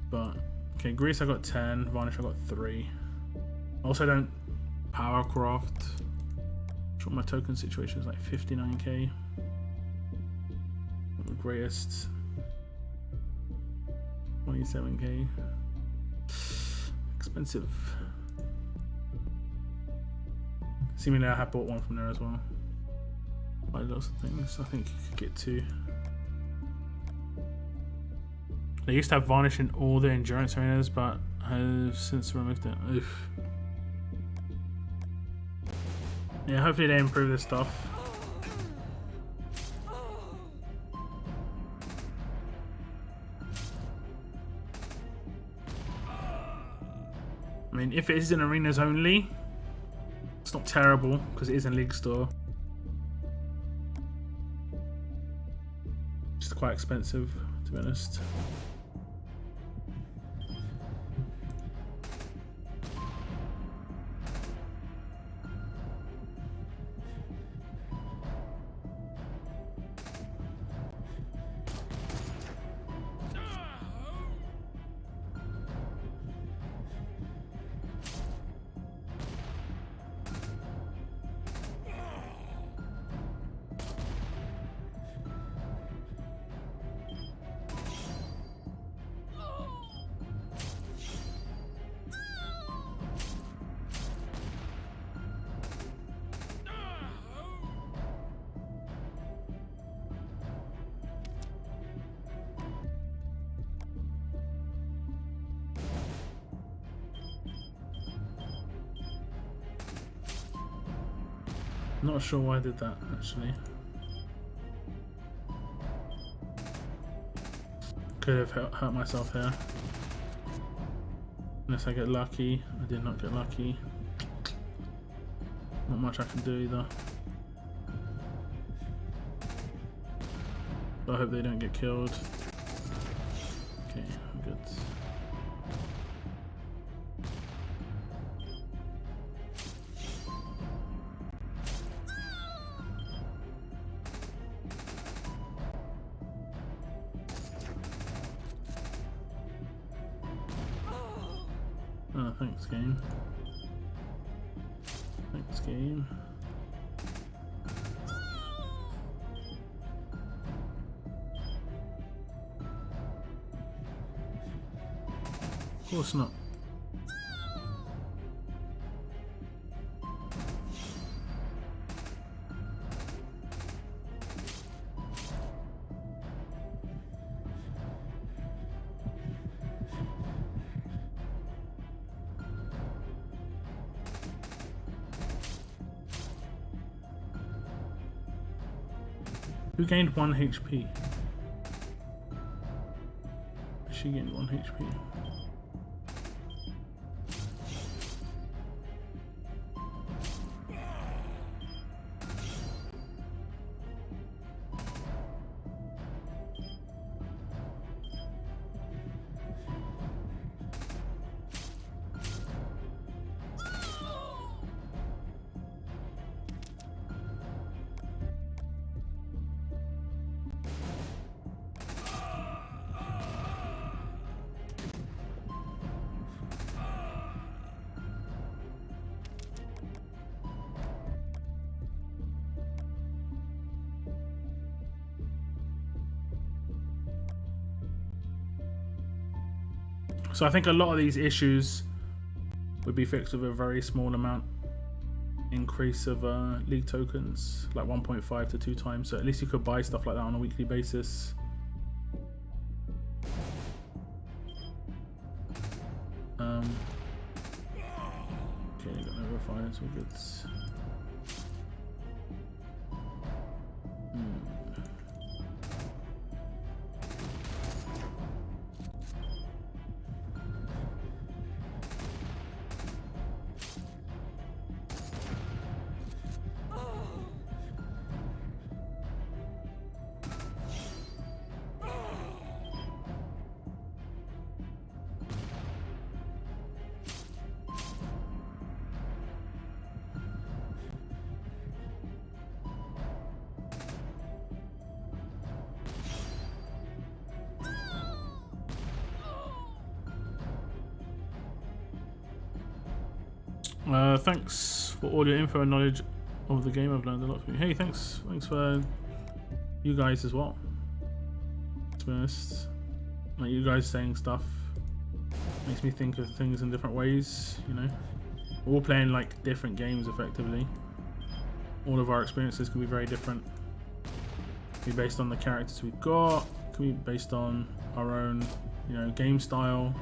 but okay. Grease I got 10. Varnish I got 3. Also don't powercraft. Sure, my token situation is like 59k. Not the greatest. 27k. Expensive. Seemingly I have bought one from there as well. Quite lots of things. I think you could get 2. They used to have varnish in all the endurance arenas, but have since removed it. Oof. Yeah, hopefully they improve this stuff. I mean, if it is in arenas only, it's not terrible because it is in League Store. Just quite expensive, to be honest. Not sure why I did that, actually. Could have hurt myself here. Unless I get lucky. I did not get lucky. Not much I can do either. But I hope they don't get killed. Okay, I'm good. Oh, thanks, game. Thanks, game. Of course not. Who gained 1 HP? She gained 1 HP. So I think a lot of these issues would be fixed with a very small amount increase of league tokens, like 1.5 to 2 times. So at least you could buy stuff like that on a weekly basis. Okay, got no fires, all good. Thanks for all your info and knowledge of the game. I've learned a lot from you. Hey, thanks for you guys as well. To be honest, like you guys saying stuff makes me think of things in different ways. You know, we're all playing like different games effectively. All of our experiences can be very different. Can be based on the characters we've got. Can be based on our own, you know, game style.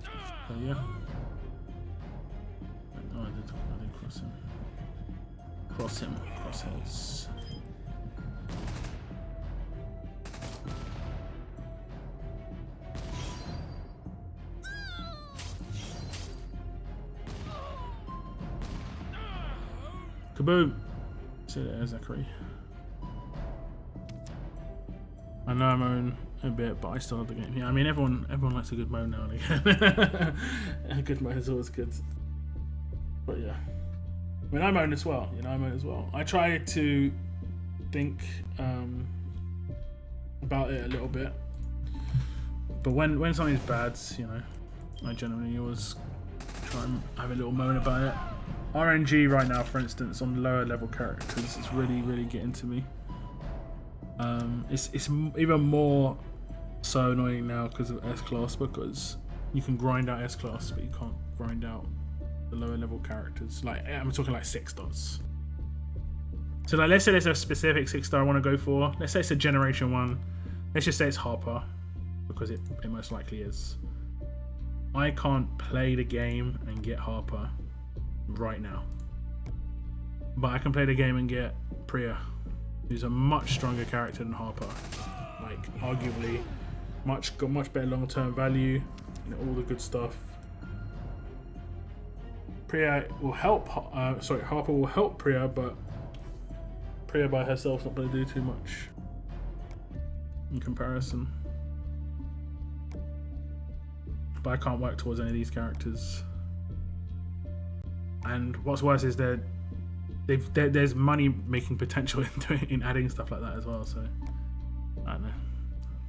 So yeah. Cross him. Cross his. Kaboom! See there, Zachary. I know I moan a bit, but I still love the game. Yeah, I mean everyone likes a good moan now and again. A good moan is always good. But yeah, I mean I moan as well. You know, I moan as well. I try to think about it a little bit, but when something's bad, you know, I generally always try and have a little moan about it. RNG right now, for instance, on lower level characters, is really getting to me. It's even more so annoying now because of S-Class, because you can grind out S-Class, but you can't grind out the lower level characters. Like, I'm talking like 6 stars. So like, let's say there's a specific 6-star I want to go for. Let's say it's a Generation 1. Let's just say it's Harper, because it most likely is. I can't play the game and get Harper right now. But I can play the game and get Priya, who's a much stronger character than Harper. Like, arguably, got much better long-term value, you know, all the good stuff. Priya will help, Harper will help Priya, but Priya by herself's not going to do too much in comparison. But I can't work towards any of these characters. And what's worse is there's money making potential in adding stuff like that as well. So I don't know.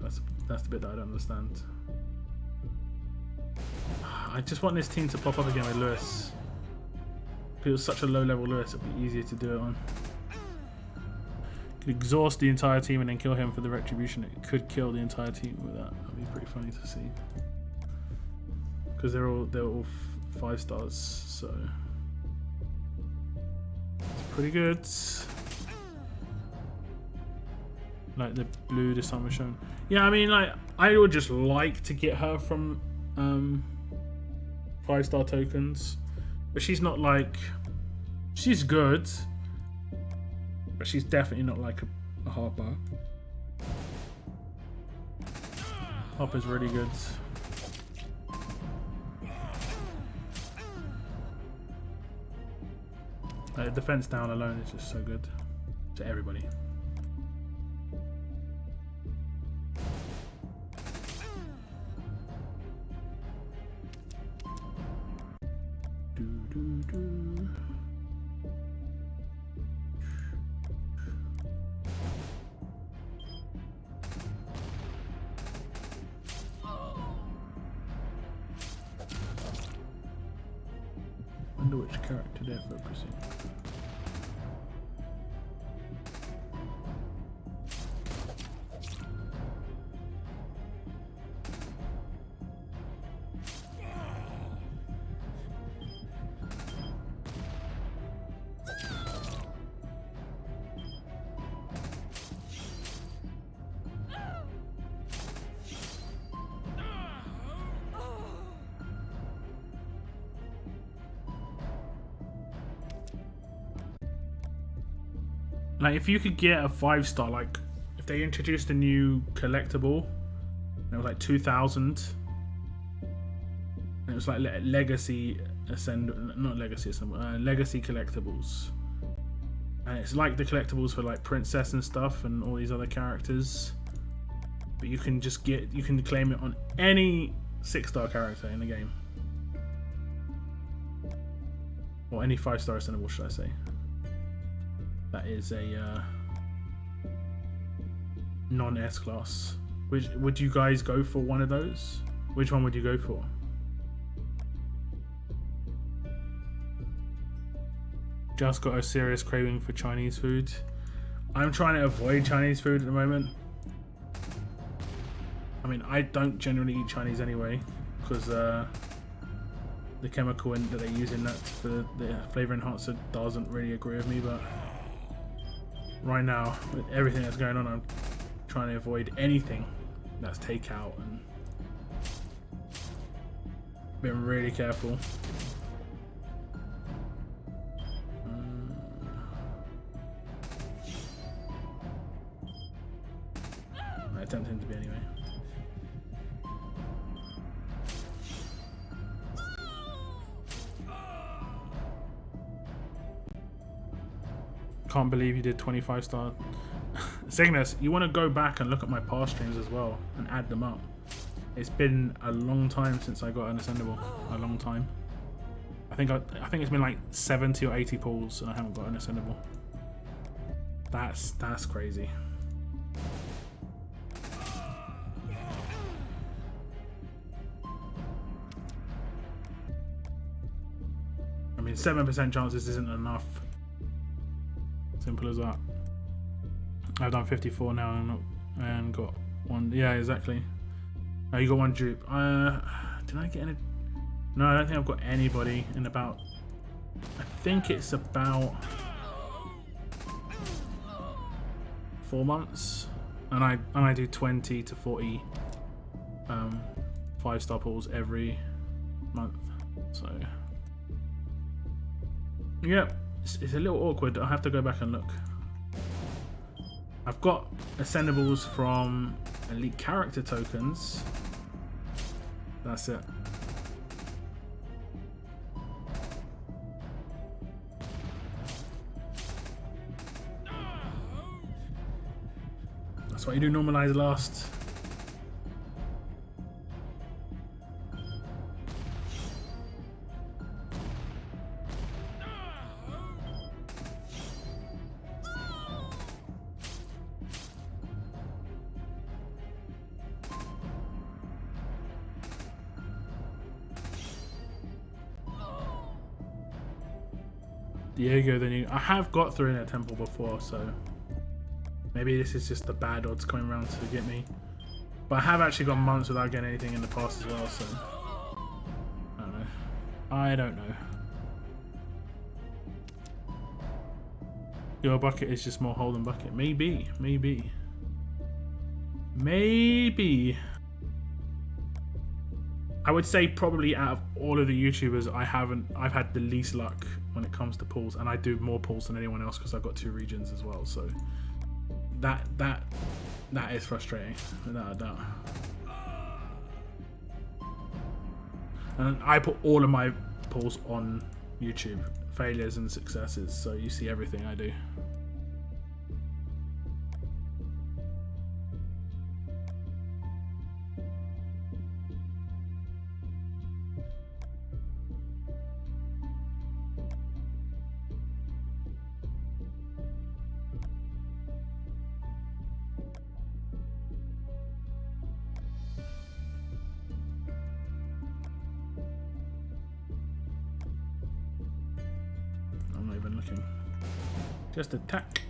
That's the bit that I don't understand. I just want this team to pop up again with Lewis. If it was such a low level Lewis, it'd be easier to do it on. Could exhaust the entire team and then kill him for the retribution. It could kill the entire team with that. That'd be pretty funny to see. Because they're all 5 stars, so it's pretty good. Like the blue this time was shown. Yeah, I mean, like, I would just like to get her from 5-star tokens, but she's not like, she's good, but she's definitely not like a Harper. Harper's really good. Defense down alone is just so good to everybody. Wonder which character they're focusing. Like, if you could get a 5-star, like if they introduced a new collectible, and it was like 2,000, and it was like legacy legacy collectibles, and it's like the collectibles for like Princess and stuff and all these other characters, but you can claim it on any 6-star character in the game, or any 5-star ascendable, should I say. That is a non-S class. Would you guys go for one of those? Which one would you go for? Just got a serious craving for Chinese food. I'm trying to avoid Chinese food at the moment. I mean, I don't generally eat Chinese anyway, because the chemical that they use in that for the flavor enhancer doesn't really agree with me, but right now, with everything that's going on, I'm trying to avoid anything that's takeout and being really careful. I'm attempting to be anyway. Can't believe you did 25-star. Cygnus, you want to go back and look at my past streams as well and add them up. It's been a long time since I got an ascendable. A long time. I think it's been like 70 or 80 pulls and I haven't got an ascendable. That's crazy. I mean, 7% chances isn't enough. Simple as that. I've done 54 now and got one. Yeah, exactly. Oh, you got one dupe. Did I get any? No, I don't think I've got anybody in about. I think it's about 4 months, and I do 20 to 40 5-star pulls every month. So yeah, it's a little awkward. I have to go back and look. I've got ascendables from elite character tokens. That's it. That's why you do normalize last. Diego, then I have got through in a temple before, so maybe this is just the bad odds coming around to get me. But I have actually gone months without getting anything in the past as well, so I don't know. I don't know. Your bucket is just more hole than bucket. Maybe. I would say probably out of all of the YouTubers, I've had the least luck when it comes to pulls, and I do more pulls than anyone else because I've got 2 regions as well. So that is frustrating, without a doubt. And I put all of my pulls on YouTube, failures and successes, so you see everything I do. Just attack.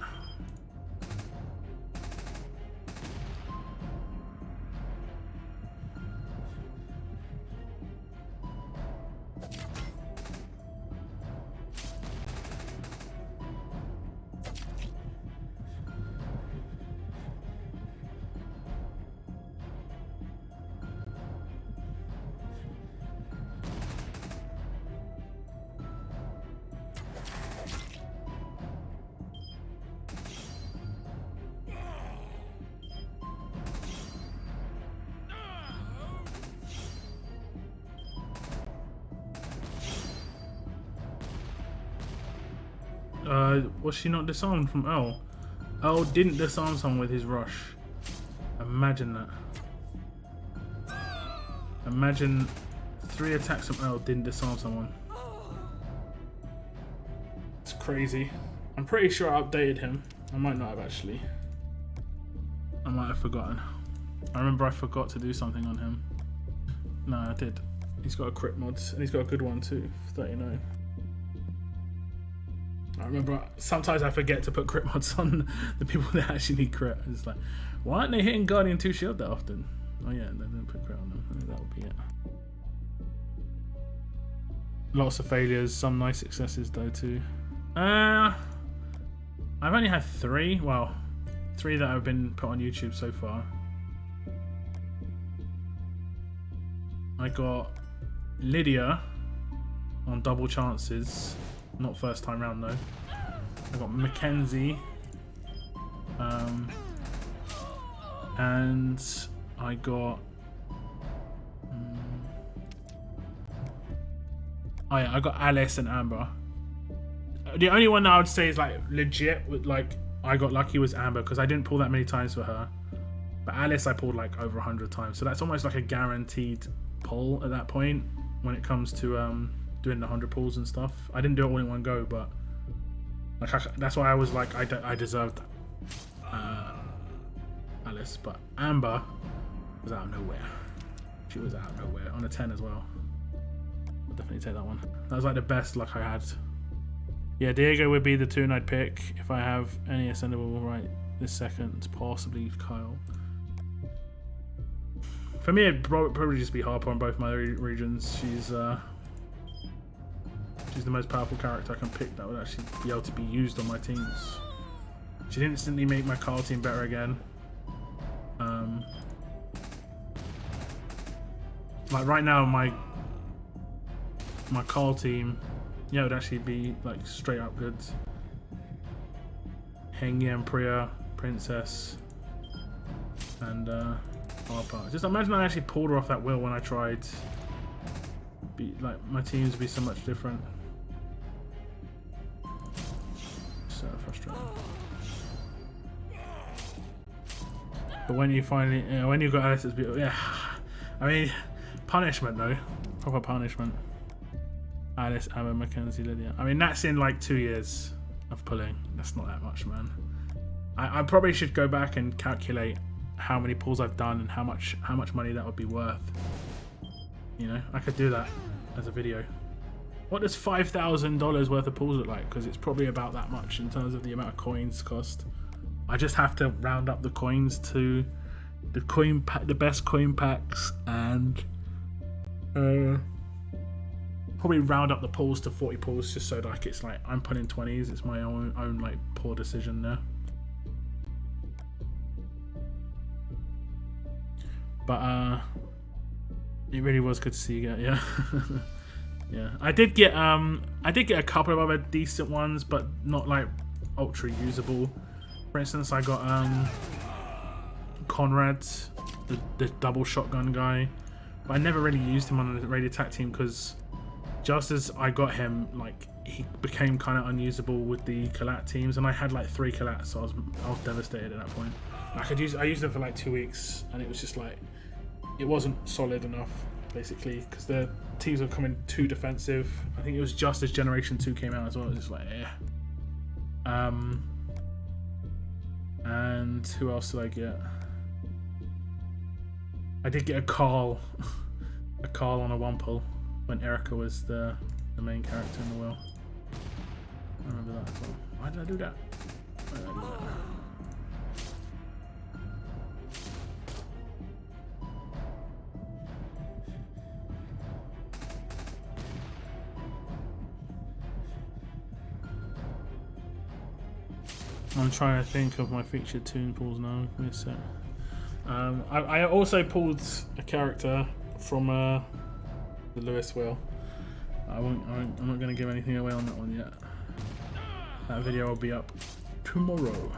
Was she not disarmed from Earl? Earl didn't disarm someone with his rush. Imagine that. Imagine 3 attacks from Earl didn't disarm someone. It's crazy. I'm pretty sure I updated him. I might not have actually. I might have forgotten. I remember I forgot to do something on him. No, I did. He's got a crit mod, and he's got a good one too, 39. I remember sometimes I forget to put crit mods on the people that actually need crit. It's like, why aren't they hitting Guardian 2 shield that often? Oh yeah, they don't put crit on them. I think that would be it. Lots of failures, some nice successes though too. I've only had 3. Well, 3 that have been put on YouTube so far. I got Lydia on double chances. Not first time round though. I got Mackenzie, and I got. Oh yeah, I got Alice and Amber. The only one that I would say is like legit, with like I got lucky, was Amber, because I didn't pull that many times for her. But Alice, I pulled like over 100 times, so that's almost like a guaranteed pull at that point when it comes to doing the 100 pulls and stuff. I didn't do it all in one go, but like that's why I was like I deserved Alice. But Amber was out of nowhere. She was out of nowhere on a 10 as well. I'll definitely take that one. That was like the best luck I had. Yeah, Diego would be the tune I'd pick if I have any ascendable right this second, possibly Kyle. For me, it'd probably just be Harper on both my regions. She's the most powerful character I can pick that would actually be able to be used on my teams. She'd instantly make my Carl team better again. Like right now, my Carl team, yeah, would actually be like straight up good. Hengyam, Priya, Princess, and Harper. Just imagine I actually pulled her off that wheel when I tried. Like my teams would be so much different. So frustrating. But when you finally, when you got Alice, it's beautiful. Yeah, I mean, punishment though, proper punishment. Alice, Amber, Mackenzie, Lydia. I mean, that's in like 2 years of pulling. That's not that much, man. I probably should go back and calculate how many pulls I've done and how much money that would be worth. You know, I could do that as a video. What does $5,000 worth of pulls look like? Because it's probably about that much in terms of the amount of coins cost. I just have to round up the coins to the best coin packs, and probably round up the pulls to 40 pulls, just so like it's like I'm putting 20s. It's my own like poor decision there. But it really was good to see you get, yeah. Yeah, I did get a couple of other decent ones, but not like ultra usable. For instance, I got Conrad, the double shotgun guy, but I never really used him on the raid attack team because just as I got him, like he became kind of unusable with the collat teams, and I had like 3 collats, so I was devastated at that point. Like I used them for like 2 weeks, and it was just like it wasn't solid enough, basically, because the teams were coming too defensive. I think it was just as Generation 2 came out as well. It was just like, and who else did I get? I did get a Carl on a 1 pull when Erica was the main character in the wheel. I remember that as well. Why did I do that? Why did I do that? I'm trying to think of my featured toon pulls now. Give me a sec. I also pulled a character from the Lewis wheel. I'm not going to give anything away on that one yet. That video will be up tomorrow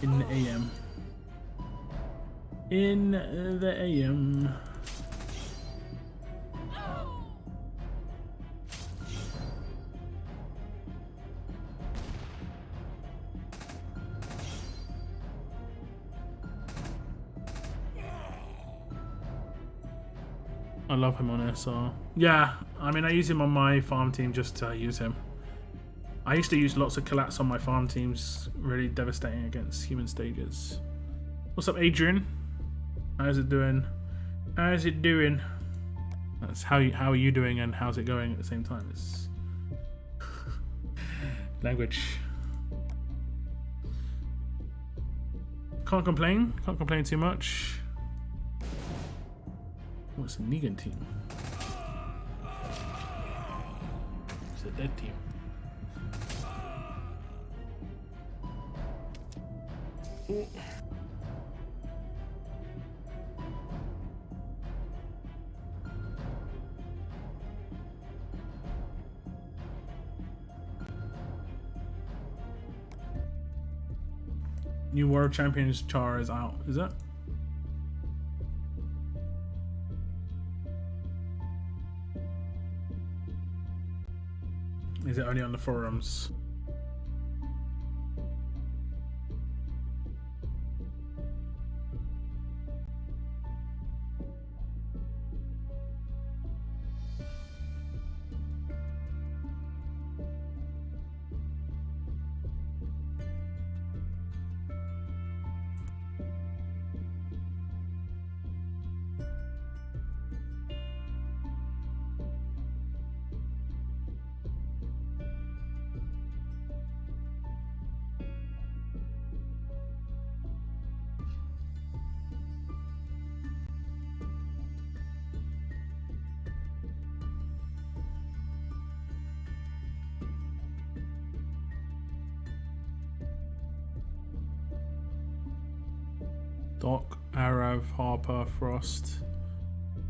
in the AM. In the AM. I love him on SR. Yeah, I mean, I use him on my farm team just to use him. I used to use lots of collats on my farm teams, really devastating against human stages. What's up, Adrian? How's it doing? How's it doing? That's how are you doing and how's it going at the same time? It's language. Can't complain too much. What's a Negan team? It's a dead team. Ooh. New World Champions Char is out, is it? only on the forums. Doc, Arav, Harper, Frost,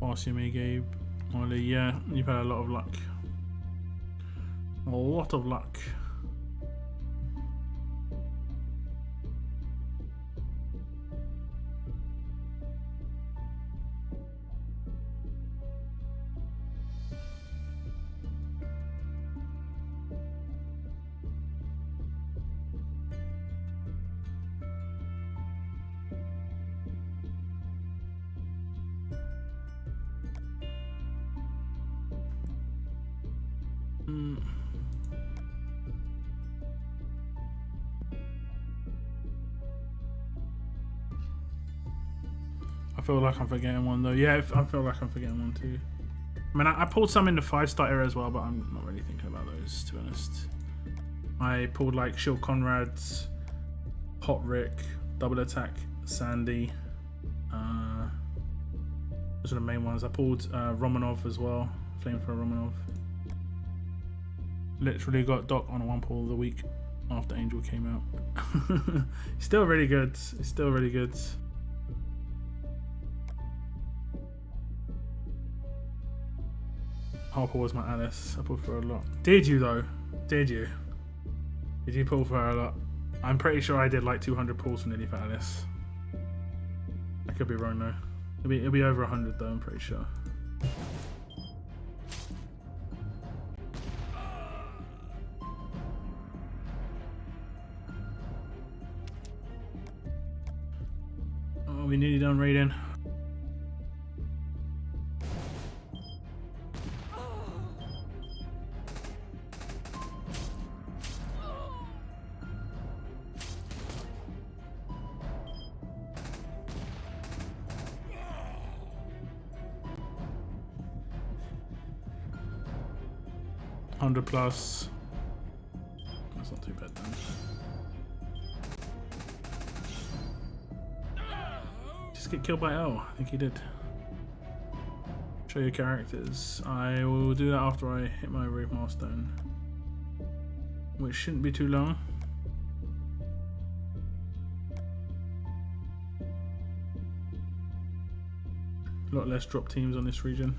Barsiame, Gabe, Molly. Yeah, you've had a lot of luck. A lot of luck. I feel like I'm forgetting one though. Yeah, I feel like I'm forgetting one too. I mean, I pulled some in the 5-star era as well, but I'm not really thinking about those, to be honest. I pulled like Shield Conrad's, Hot Rick, Double Attack, Sandy. Those are the main ones. I pulled Romanov as well, Flamethrower Romanov. Literally got Doc on a 1 pull of the week after Angel came out. Still really good. It's still really good. Harper was my Alice. I pulled for her a lot. Did you though? Did you? Did you pull for her a lot? I'm pretty sure I did like 200 pulls for nearly for Alice. I could be wrong though. It'll be over 100 though, I'm pretty sure. Oh, we nearly done raiding. +100. That's not too bad then. Just get killed by L. I think he did. Show your characters. I will do that after I hit my rave milestone, which shouldn't be too long. A lot less drop teams on this region.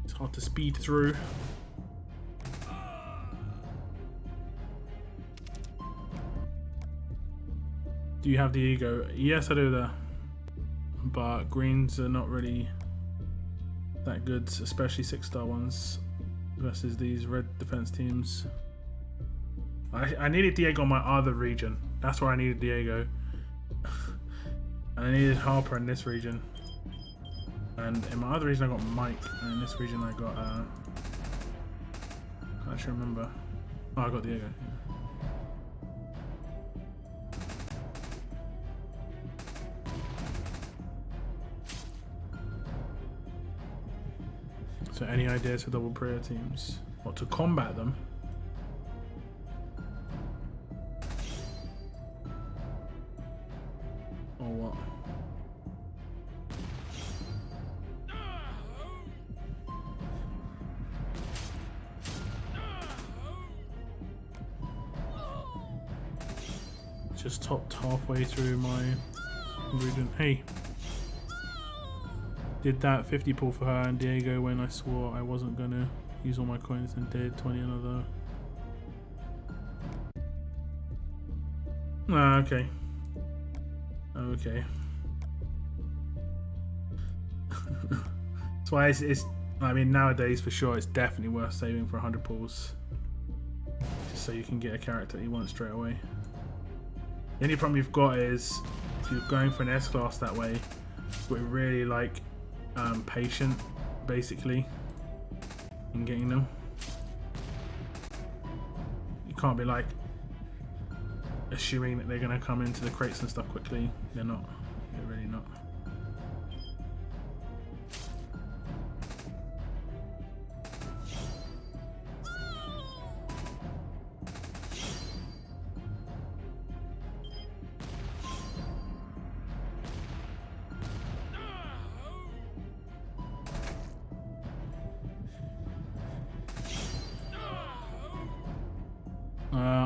It's hard to speed through. Do you have the ego? Yes, I do there. But greens are not really that good, especially 6-star ones versus these red defense teams. I needed Diego on my other region. That's where I needed Diego. And I needed Harper in this region. And in my other region I got Mike, and in this region I got I can't actually remember. Oh, I got Diego. Yeah. So any ideas for double prayer teams? What, to combat them? Or what? Just topped halfway through my region. Hey, did that 50 pull for her and Diego when I swore I wasn't gonna use all my coins and did 20 another. Ah, okay. Okay. That's why it's I mean, nowadays for sure, it's definitely worth saving for 100 pulls, just so you can get a character that you want straight away. The only problem you've got is if you're going for an S class that way, we're really like patient, basically, in getting them. You can't be like assuming that they're going to come into the crates and stuff quickly. They're not. They're really not.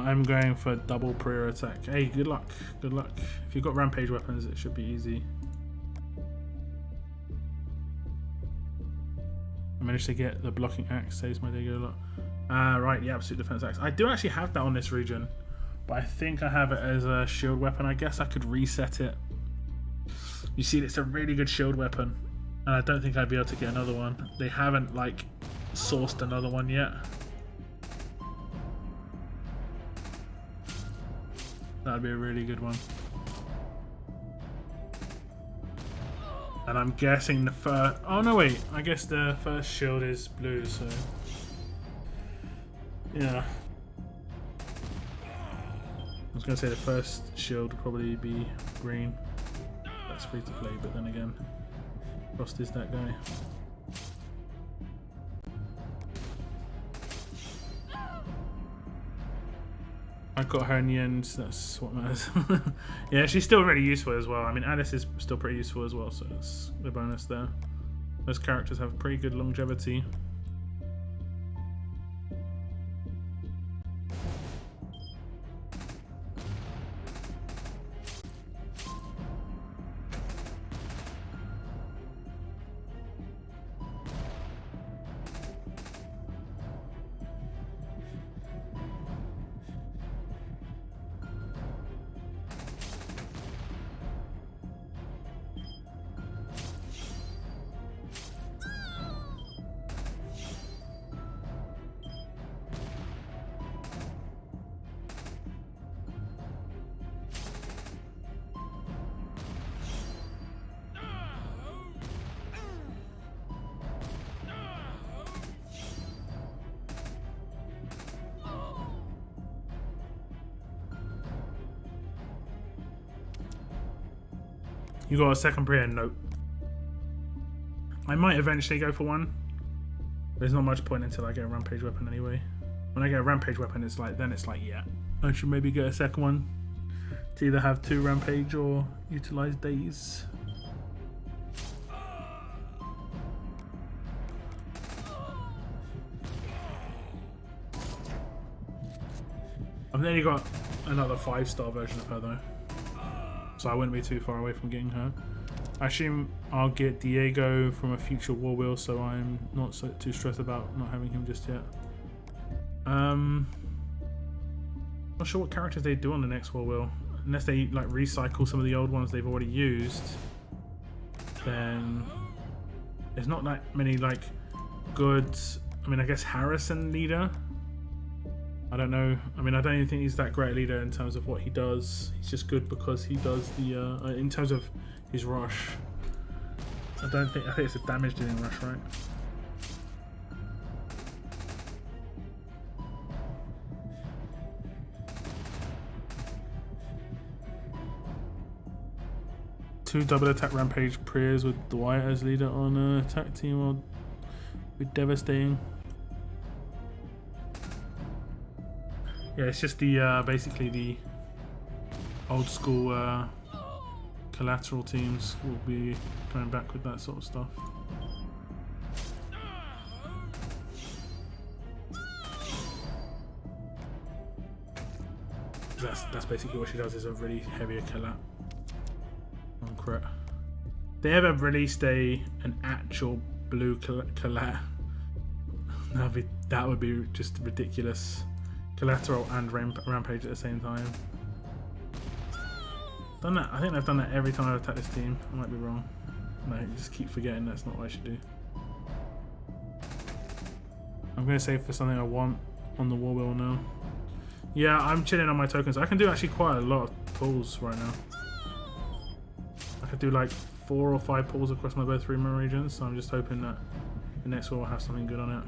I'm going for double prayer attack. Hey, good luck. Good luck. If you've got rampage weapons, it should be easy. I managed to get the blocking axe. Saves my day a lot. Right, the absolute defense axe. I do actually have that on this region, but I think I have it as a shield weapon. I guess I could reset it. You see, it's a really good shield weapon, and I don't think I'd be able to get another one. They haven't like sourced another one yet. That'd be a really good one. And I'm guessing the first... Oh no, wait. I guess the first shield is blue, so... Yeah. I was going to say the first shield would probably be green. That's free to play, but then again, Frost is that guy. I got her in the end, that's what matters. Yeah, she's still really useful as well. I mean, Alice is still pretty useful as well, so that's the bonus there. Those characters have pretty good longevity. You got a second prayer? Nope. I might eventually go for one. There's not much point until I get a rampage weapon anyway. When I get a rampage weapon, it's like, then it's like, yeah, I should maybe get a second one to either have 2 rampage or utilize days. I've nearly got another 5-star version of her though, so I wouldn't be too far away from getting her. I assume I'll get Diego from a future war wheel, so I'm not too stressed about not having him just yet. Not sure what characters they do on the next war wheel, unless they like recycle some of the old ones they've already used. Then there's not that many like good. I mean, I guess Harrison leader. I don't know. I mean, I don't even think he's that great a leader in terms of what he does. He's just good because he does the in terms of his rush. I think it's a damage dealing rush, right? Two double attack rampage prayers with Dwight as leader on an attack team will be devastating. Yeah, it's just the basically the old school collateral teams will be coming back with that sort of stuff. That's basically what she does, is a really heavier collat on crit. They ever released an actual blue collat, that would be just ridiculous. Collateral and rampage at the same time. Done that. I think I've done that every time I've attacked this team. I might be wrong. No, just keep forgetting that's not what I should do. I'm gonna save for something I want on the war wheel now. Yeah, I'm chilling on my tokens. I can do actually quite a lot of pulls right now. I could do like 4 or 5 pulls across my both 3 regions, so I'm just hoping that the next one will have something good on it.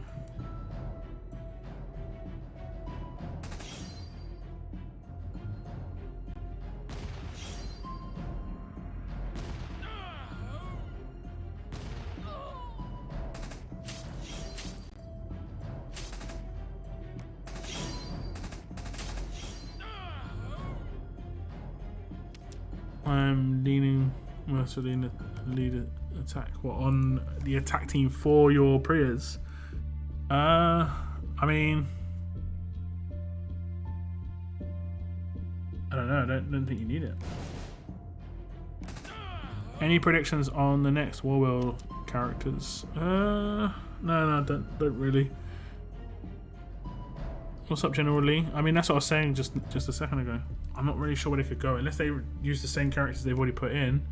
I'm leaning mostly in the lead attack. What, on the attack team for your prayers? I mean, I don't know. I don't think you need it. Any predictions on the next War Wheel characters? No, don't really. What's up, General Lee? I mean, that's what I was saying just a second ago. I'm not really sure where they could go unless they use the same characters they've already put in.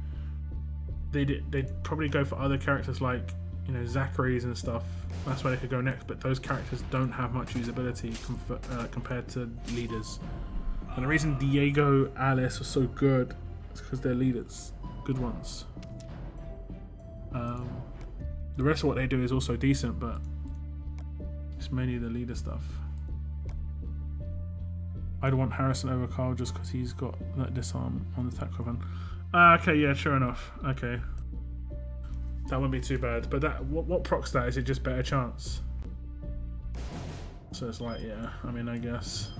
They'd probably go for other characters like, you know, Zachary's and stuff. That's where they could go next. But those characters don't have much usability compared to leaders. And the reason Diego, Alice are so good is because they're leaders, good ones. The rest of what they do is also decent, but it's mainly the leader stuff. I'd want Harrison over Carl just because he's got that disarm on the attack weapon. Okay, yeah, sure enough. Okay, that wouldn't be too bad. But that what procs that? Is it just better chance? So it's like, yeah. I mean, I guess.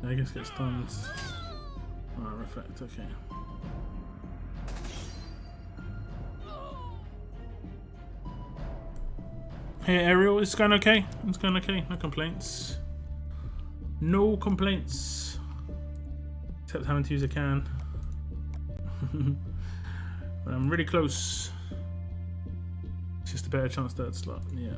I guess get stunned. Oh, reflect, okay. Hey Ariel, it's going okay. It's going okay, no complaints. No complaints. Except having to use a can. But I'm really close. It's just a better chance third slot, yeah.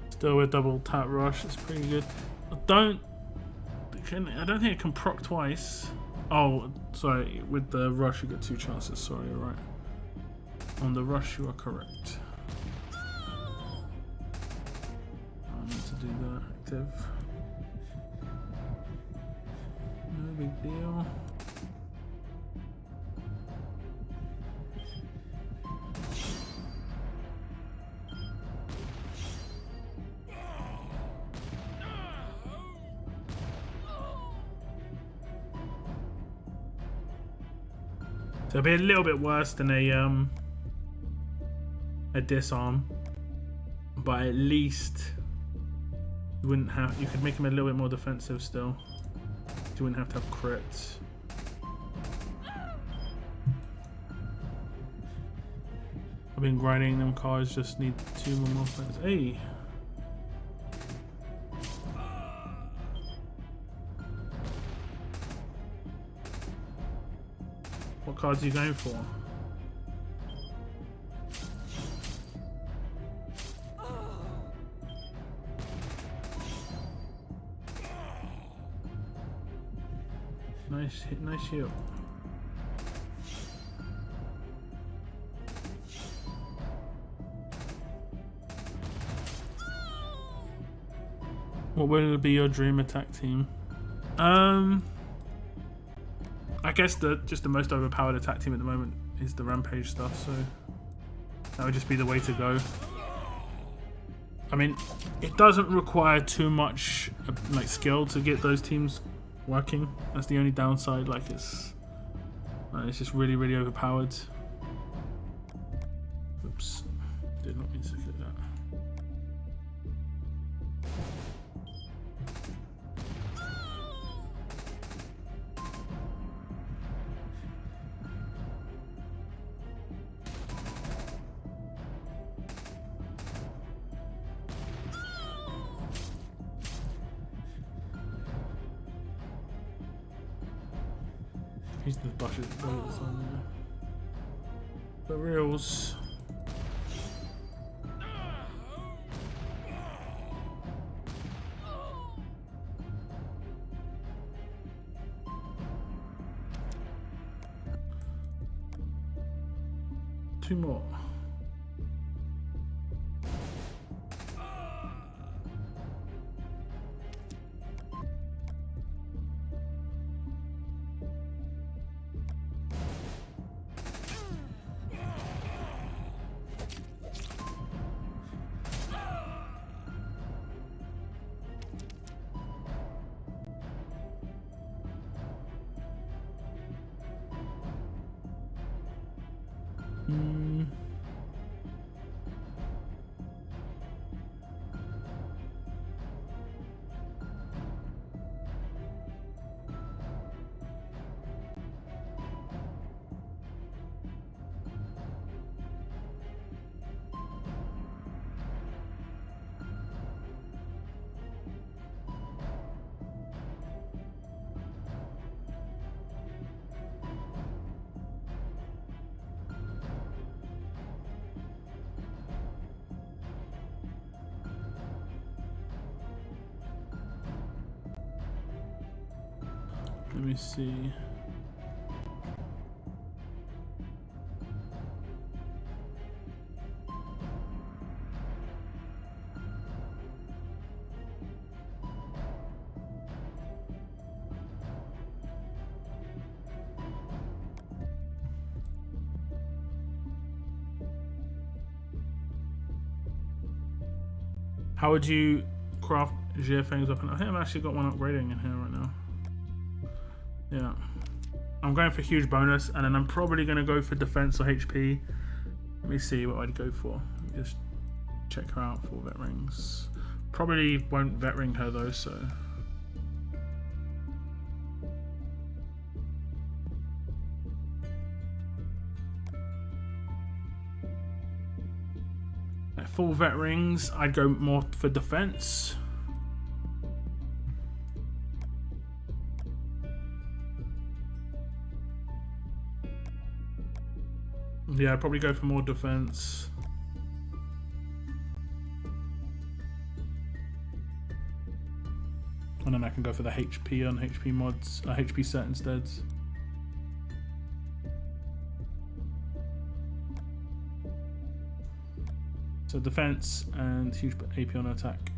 Still with double tap rush, it's pretty good. I don't think it can proc twice. Oh, sorry, with the rush you get 2 chances, sorry, you're right. On the rush you are correct. I need to do that active. No big deal. So it'll be a little bit worse than a disarm, but at least you wouldn't have. You could make him a little bit more defensive still. You wouldn't have to have crits. I've been grinding them cards. Just need 2 more friends. Hey. What cards are you going for? Nice hit, nice heal. What will be your dream attack team? I guess just the most overpowered attack team at the moment is the Rampage stuff, so that would just be the way to go. I mean, it doesn't require too much like skill to get those teams working. That's the only downside. Like it's just really, really overpowered. Oops, did not mean to click that. He's the bushes on there. The reels. Two more. Let me see. How would you craft Gearfangs up? I think I've actually got one upgrading in here right now. Yeah. I'm going for huge bonus, and then I'm probably going to go for defense or HP. Let me see what I'd go for. Let me just check her out for vet rings. Probably won't vet ring her though, so. At full vet rings, I'd go more for defense. Yeah, I'd probably go for more defense. And then I can go for the HP on HP mods, HP set instead. So defense and huge AP on attack.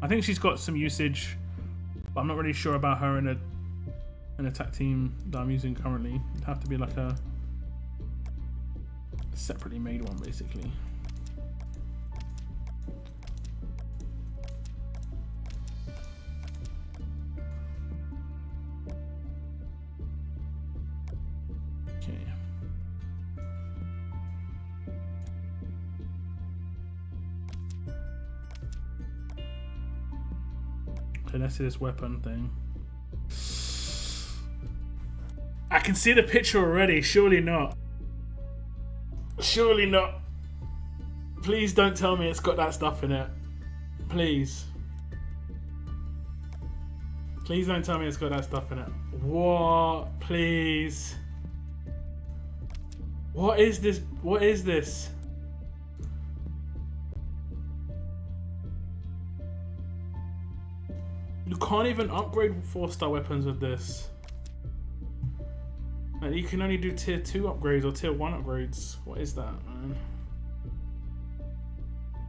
I think she's got some usage, but I'm not really sure about her in an attack team that I'm using currently. It'd have to be like a separately made one, basically. Okay. Okay, let's see this weapon thing. I can see the picture already. Surely not. Surely not. Please don't tell me it's got that stuff in it. Please. Please don't tell me it's got that stuff in it. What? Please. What is this? What is this? You can't even upgrade 4-star weapons with this. Like, you can only do tier 2 upgrades or tier 1 upgrades. What is that, man?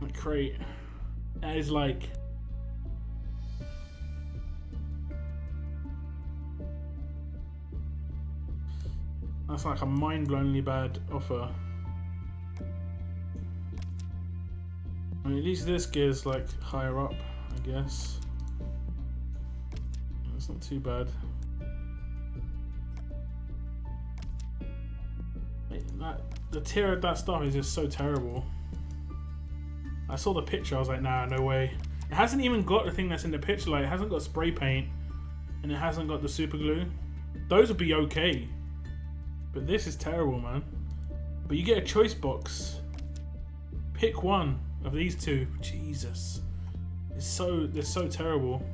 Like, crate. That is like... That's like a mind-blowingly bad offer. I mean, at least this gear's like higher up, I guess. It's not too bad. The tier of that stuff is just so terrible. I saw the picture, I was like, nah, no way. It hasn't even got the thing that's in the picture, like it hasn't got spray paint and it hasn't got the super glue. Those would be okay. But this is terrible, man. But you get a choice box. Pick one of these two. Jesus. They're so terrible.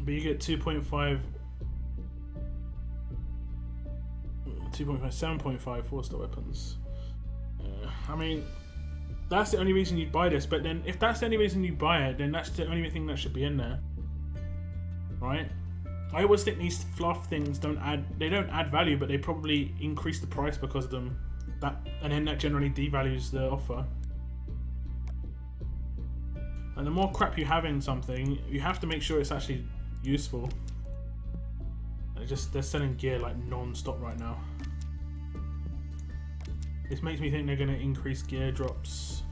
But you get 2.5, 7.5 4-star weapons. I mean, that's the only reason you'd buy this. But then, if that's the only reason you buy it, then that's the only thing that should be in there, right? I always think these fluff things don't add value, but they probably increase the price because of them. And then that generally devalues the offer. And the more crap you have in something, you have to make sure it's actually useful. They're selling gear like non-stop right now. This makes me think they're going to increase gear drops.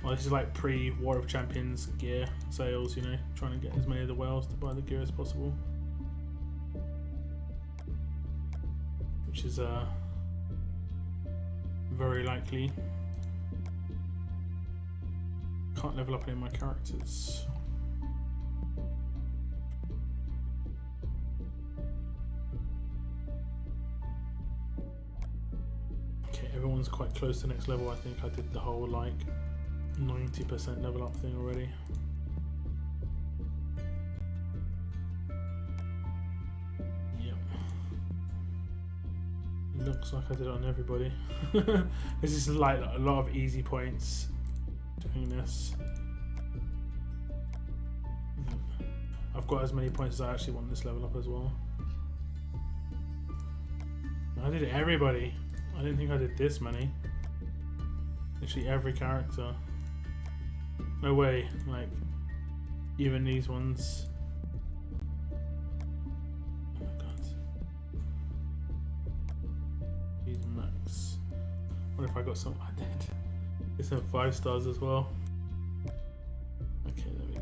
Well, this is like pre-War of Champions gear sales, you know, trying to get as many of the whales to buy the gear as possible. Which is very likely. Can't level up any of my characters. Okay, everyone's quite close to next level. I think I did the whole like 90% level up thing already. Yep. Looks like I did it on everybody. This is like a lot of easy points doing this. I've got as many points as I actually want this level up as well. I did everybody. I didn't think I did this many. Literally every character. No way, like, even these ones. Oh my god. These max. What if I got some? I did. It's some 5 stars as well. Okay, there we go.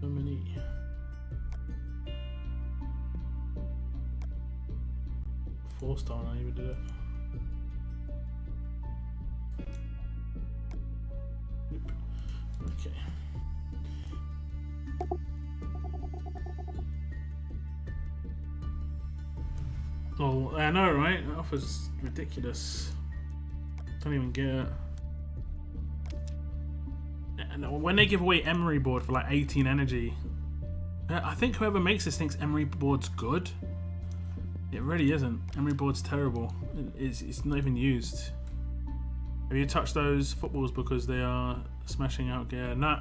So many. Four-star, I even did it. Nope. Okay. Oh, I know, right? That offer's ridiculous. Don't even get it. And when they give away Emery board for like 18 energy, I think whoever makes this thinks Emery board's good. It really isn't. Emery board's terrible. It's not even used. Have you touched those footballs because they are smashing out gear? Nah,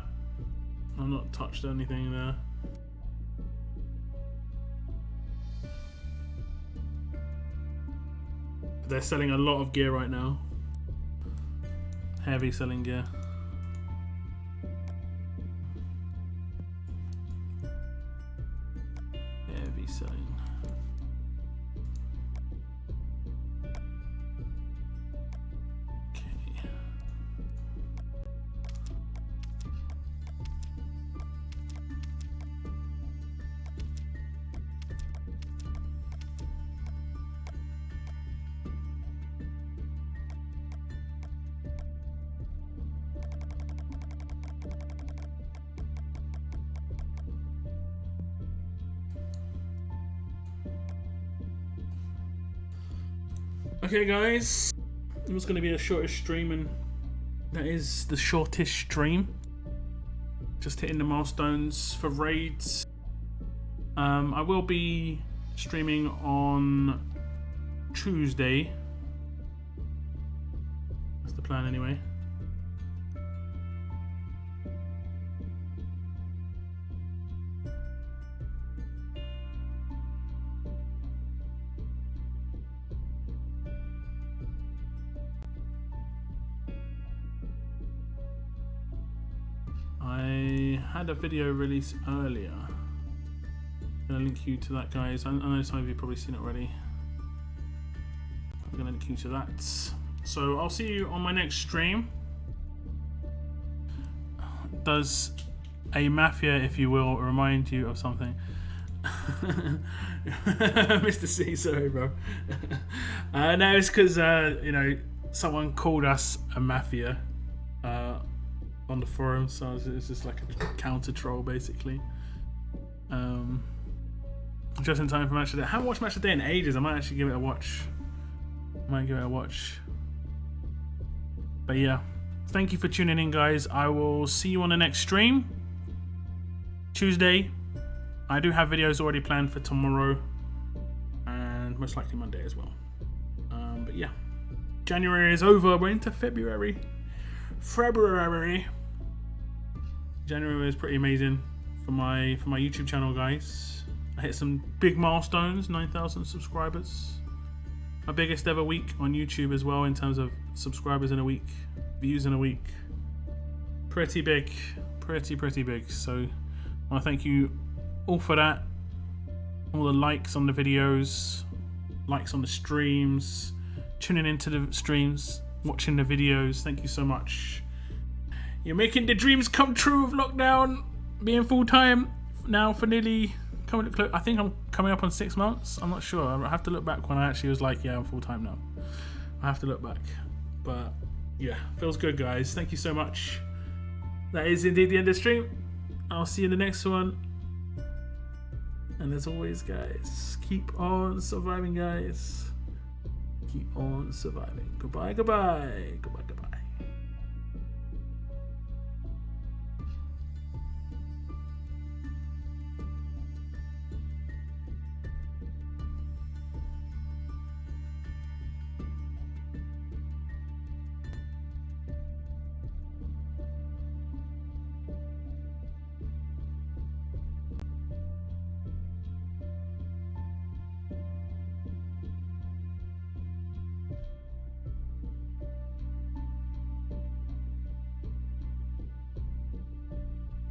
I've not touched anything there. They're selling a lot of gear right now. Heavy selling gear. Heavy selling. Okay guys, it was going to be a shortish stream, and that is the shortish stream. Just hitting the milestones for raids. I will be streaming on Tuesday. That's the plan anyway. I had a video release earlier. I'm going to link you to that, guys. I know some of you have probably seen it already. I'm going to link you to that. So I'll see you on my next stream. Does a mafia, if you will, remind you of something? Mr. C, sorry bro. No, it's because, you know, someone called us a mafia on the forum, so it's just like a counter troll basically. Just in time for Match of the Day. I haven't watched Match of the Day in ages. I might actually give it a watch. But yeah, thank you for tuning in, guys. I will see you on the next stream, Tuesday. I do have videos already planned for tomorrow and most likely Monday as well. But yeah, January is over. We're into February. January was pretty amazing for my YouTube channel, guys. I hit some big milestones, 9,000 subscribers. My biggest ever week on YouTube as well in terms of subscribers in a week, views in a week. Pretty big, pretty big. So I want to thank you all for that. All the likes on the videos, likes on the streams, tuning into the streams, watching the videos. Thank you so much. You're making the dreams come true of lockdown, being full time now for nearly coming. I think I'm coming up on 6 months. I'm not sure. I have to look back when I actually was like, yeah, I'm full time now. I have to look back, but yeah, feels good, guys. Thank you so much. That is indeed the end of the stream. I'll see you in the next one. And as always, guys, keep on surviving, guys. Keep on surviving. Goodbye.